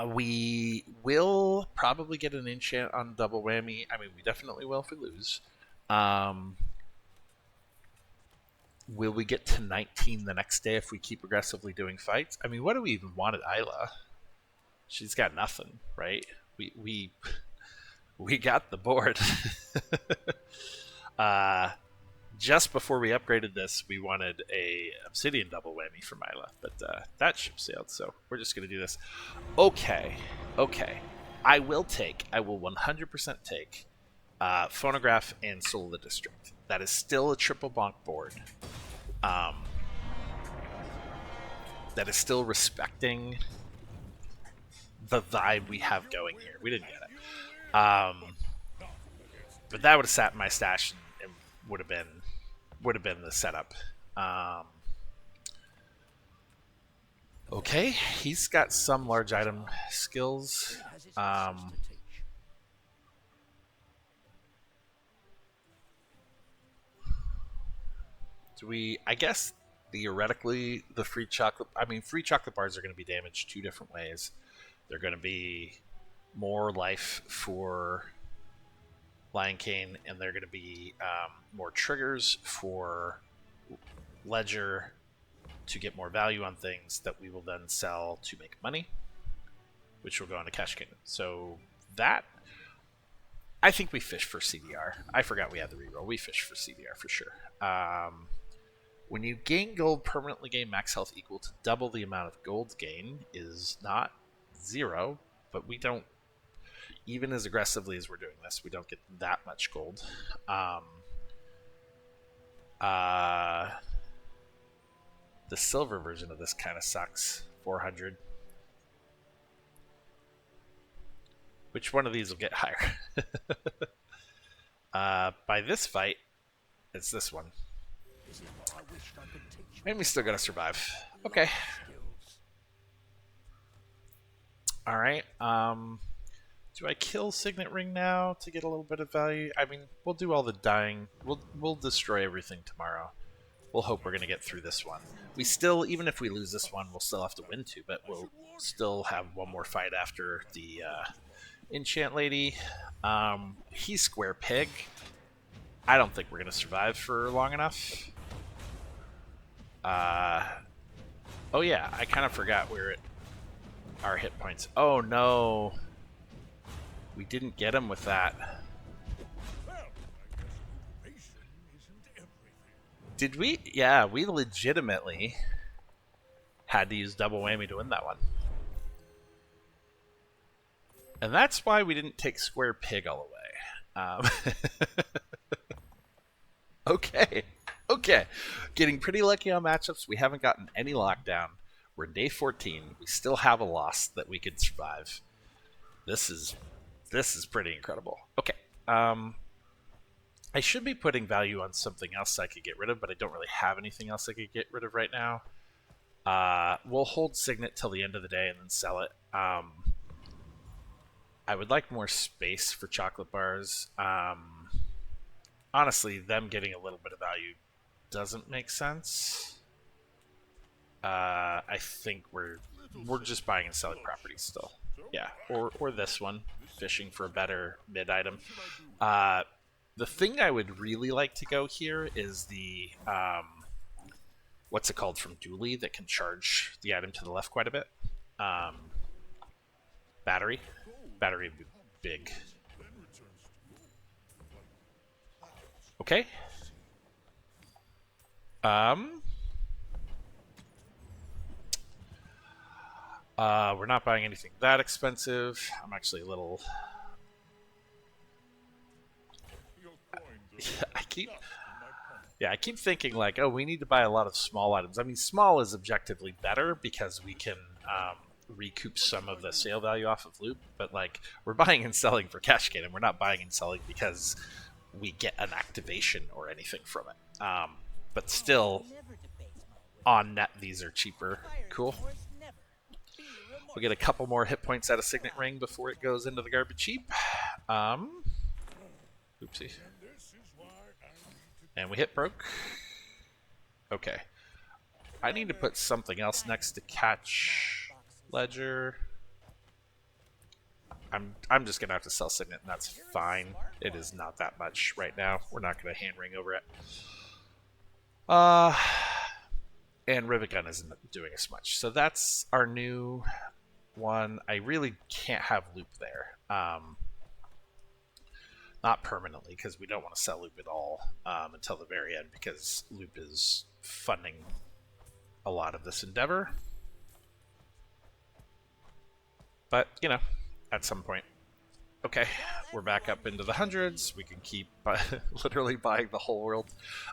[SPEAKER 1] We will probably get an enchant on double whammy. I mean, we definitely will if we lose. Will we get to 19 the next day if we keep aggressively doing fights? I mean, what do we even want at Isla? She's got nothing, right? We got the board. Just before we upgraded this, we wanted a obsidian double whammy from Isla, but that ship sailed, so we're just going to do this. Okay. I will 100% take Phonograph and Soul of the District. That is still a triple bonk board. That is still respecting the vibe we have going here. We didn't get it. But that would have sat in my stash and would have been the setup. Okay, he's got some large item skills. Do we? I guess theoretically, the free chocolate bars are going to be damaged 2 different ways. They're going to be more life for Lion King, and they're going to be more triggers for Ledger to get more value on things that we will then sell to make money, which will go into Cash Kingdom. So that, I think we fish for CDR. I forgot we had the reroll. We fish for CDR for sure. When you gain gold, permanently gain max health equal to double the amount of gold gain is not 0, but we don't, even as aggressively as we're doing this, we don't get that much gold. The silver version of this kind of sucks. 400. Which one of these will get higher? By this fight, it's this one. And we still gotta survive. Okay. Alright. Do I kill Signet Ring now to get a little bit of value? I mean, we'll do all the dying. We'll destroy everything tomorrow. We'll hope we're gonna get through this one. We still, even if we lose this one, we'll still have to win 2, but we'll still have one more fight after the Enchant Lady. He's Square Pig. I don't think we're gonna survive for long enough. Oh yeah, I kind of forgot we're at our hit points. Oh no. We didn't get him with that. Did we? Yeah, we legitimately had to use double whammy to win that one. And that's why we didn't take square pig all the way. Okay. Okay. Getting pretty lucky on matchups. We haven't gotten any lockdown. We're in day 14. We still have a loss that we could survive. This is pretty incredible. Okay. I should be putting value on something else I could get rid of, but I don't really have anything else I could get rid of right now. We'll hold Signet till the end of the day and then sell it. I would like more space for chocolate bars. Honestly, them getting a little bit of value doesn't make sense. I think we're just buying and selling properties still. Yeah, or this one, fishing for a better mid item. The thing I would really like to go here is the what's it called from Dooley that can charge the item to the left quite a bit. Battery would be big. Okay. We're not buying anything that expensive. I'm actually a little. I keep thinking like, oh, we need to buy a lot of small items. I mean, small is objectively better because we can recoup some of the sale value off of loot. But like, we're buying and selling for cash gain, and we're not buying and selling because we get an activation or anything from it. But still, on net, these are cheaper. Cool. We'll get a couple more hit points out of Signet Ring before it goes into the garbage heap. Oopsie. And we hit broke. Okay. I need to put something else next to catch ledger. I'm just gonna have to sell Signet, and that's fine. It is not that much right now. We're not gonna hand ring over it. And Rivet Gun isn't doing as much. So that's our new one. I really can't have loop there. Not permanently, because we don't want to sell loop at all until the very end, because loop is funding a lot of this endeavor. But, you know, at some point. Okay, we're back up into the hundreds. We can keep literally buying the whole world.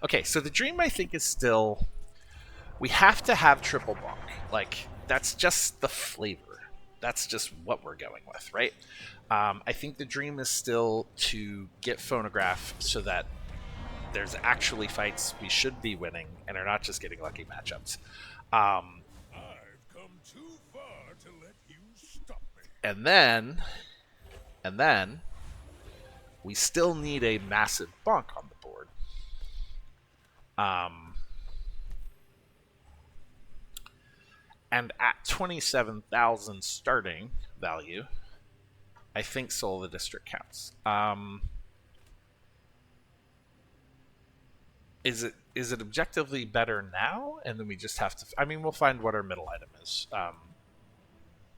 [SPEAKER 1] Okay, so the dream, I think, is still... We have to have Triple Bonk. Like, that's just the flavor. That's just what we're going with, right? I think the dream is still to get Phonograph so that there's actually fights we should be winning and are not just getting lucky matchups.
[SPEAKER 3] I've come too far to let you stop me.
[SPEAKER 1] And then we still need a massive bonk on the board. And at 27,000 starting value, I think Soul of the District counts. Is it objectively better now? And then we just have to... I mean, we'll find what our middle item is.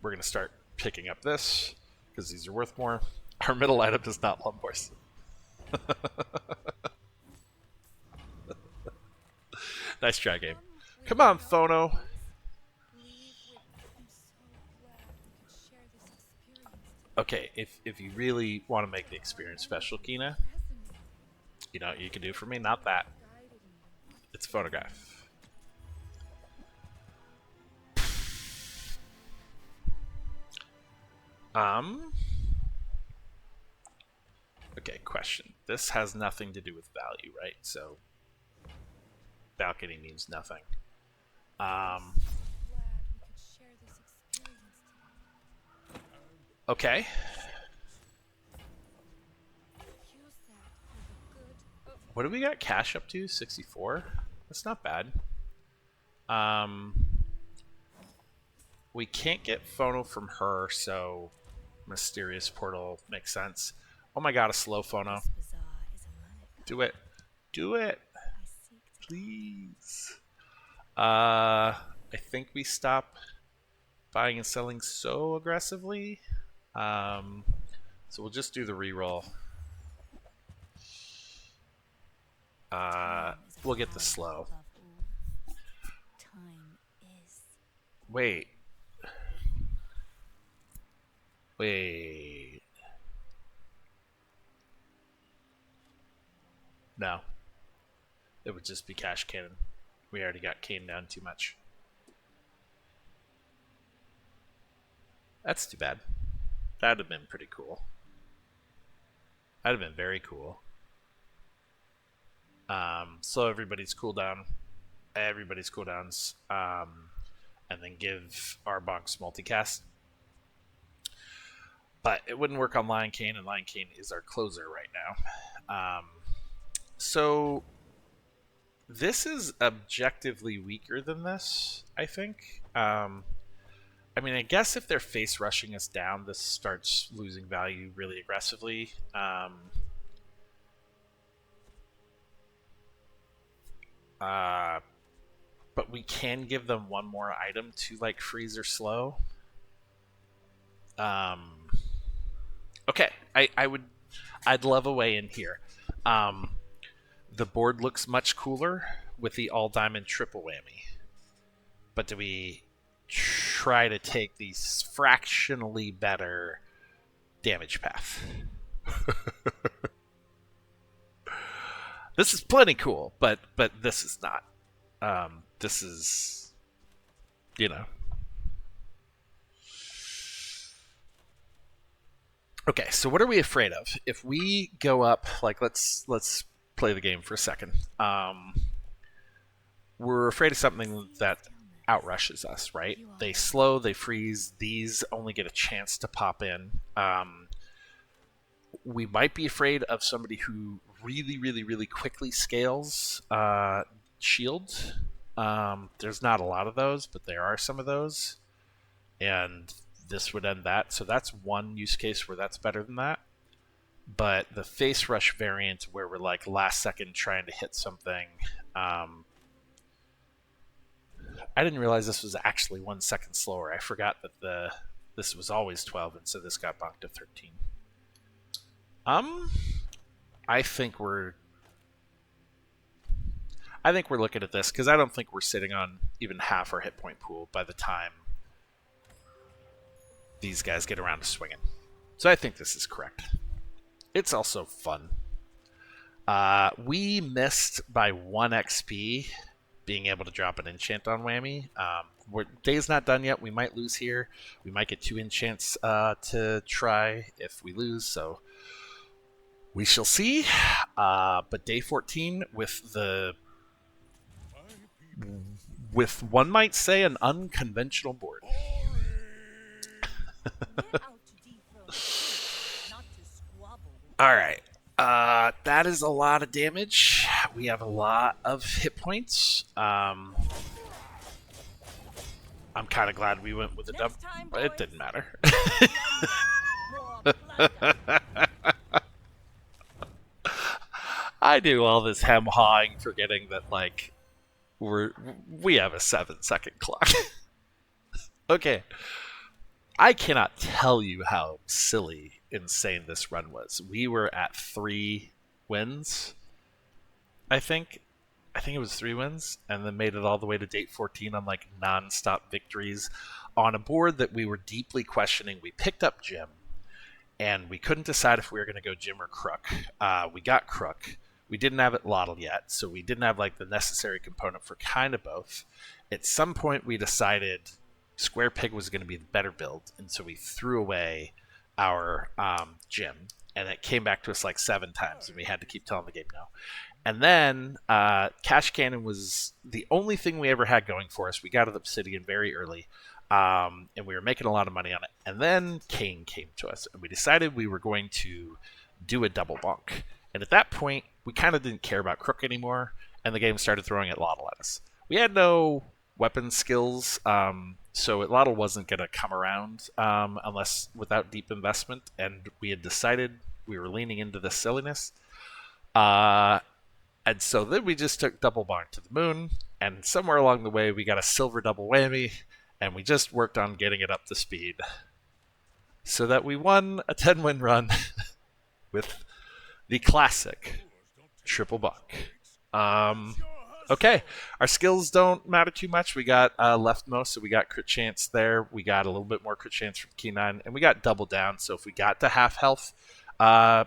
[SPEAKER 1] We're going to start picking up this, because these are worth more. Our middle item is not Lumbors. Nice try, game. Come on, Phono. Okay, if you really want to make the experience special, Kina, you know what you can do for me? Not that. It's Phonograph. Okay, question. This has nothing to do with value, right? So, balcony means nothing. Okay. What do we got cash up to? 64? That's not bad. We can't get Phono from her, so Mysterious Portal makes sense. Oh my god, a slow Phono. Do it. Do it. Please. I think we stop buying and selling so aggressively. So we'll just do the reroll. We'll get the slow.
[SPEAKER 2] Above all, time is.
[SPEAKER 1] Wait. Wait. No. It would just be cash cannon. We already got Kane down too much. That's too bad. That'd have been pretty cool. That'd have been very cool. Slow everybody's cooldowns, and then give our bonks multicast. But it wouldn't work on Lion Cane, and Lion Cane is our closer right now. So this is objectively weaker than this, I think. I mean, I guess if they're face rushing us down, this starts losing value really aggressively. But we can give them one more item to like freeze or slow. Okay, I'd love a way in here. The board looks much cooler with the all diamond triple whammy. But do we try to take the fractionally better damage path? This is plenty cool, but this is not. This is, you know. Okay, so what are we afraid of? If we go up, like let's play the game for a second. We're afraid of something that outrushes us, right? They slow, they freeze. These only get a chance to pop in. We might be afraid of somebody who really quickly scales shield. There's not a lot of those, but there are some of those, and this would end that. So that's one use case where that's better than that. But the face rush variant where we're like last second trying to hit something, I didn't realize this was actually 1 second slower. I forgot that this was always 12, and so this got bumped to 13. I think we're looking at this because I don't think we're sitting on even half our hit point pool by the time these guys get around to swinging. So I think this is correct. It's also fun. We missed by 1 XP being able to drop an enchant on whammy. Day's not done yet. We might lose here. We might get 2 enchants to try if we lose. So we shall see. But day 14 with one might say an unconventional board. All right. That is a lot of damage. We have a lot of hit points. I'm kind of glad we went with the dub, but it didn't matter. I do all this hem-hawing, forgetting that like we have a 7-second clock. Okay. I cannot tell you how silly, insane this run was. We were at 3 wins, I think. I think it was 3 wins, and then made it all the way to date 14 on like non-stop victories on a board that we were deeply questioning. We picked up Jim, and we couldn't decide if we were going to go Jim or Crook. We got Crook. We didn't have it Lottle yet, so we didn't have like the necessary component for kind of both. At some point, we decided Square Pig was going to be the better build, and so we threw away our Jim, and it came back to us like 7 times, and we had to keep telling the game no. And then Cash Cannon was the only thing we ever had going for us. We got an Obsidian very early, and we were making a lot of money on it. And then Kane came to us, and we decided we were going to do a double bonk. And at that point, we kind of didn't care about Crook anymore, and the game started throwing at Lottle at us. We had no weapon skills, so Lottle wasn't going to come around unless without deep investment, and we had decided we were leaning into this silliness. And so then we just took double bonk to the moon, and somewhere along the way we got a silver double whammy, and we just worked on getting it up to speed so that we won a 10-win run with the classic Triple Bonk. Okay, our skills don't matter too much. We got leftmost, so we got crit chance there. We got a little bit more crit chance from Key9, and we got double down. So if we got to half health, our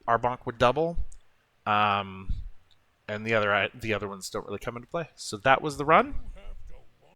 [SPEAKER 1] bonk would double, and the other ones don't really come into play. So that was the run.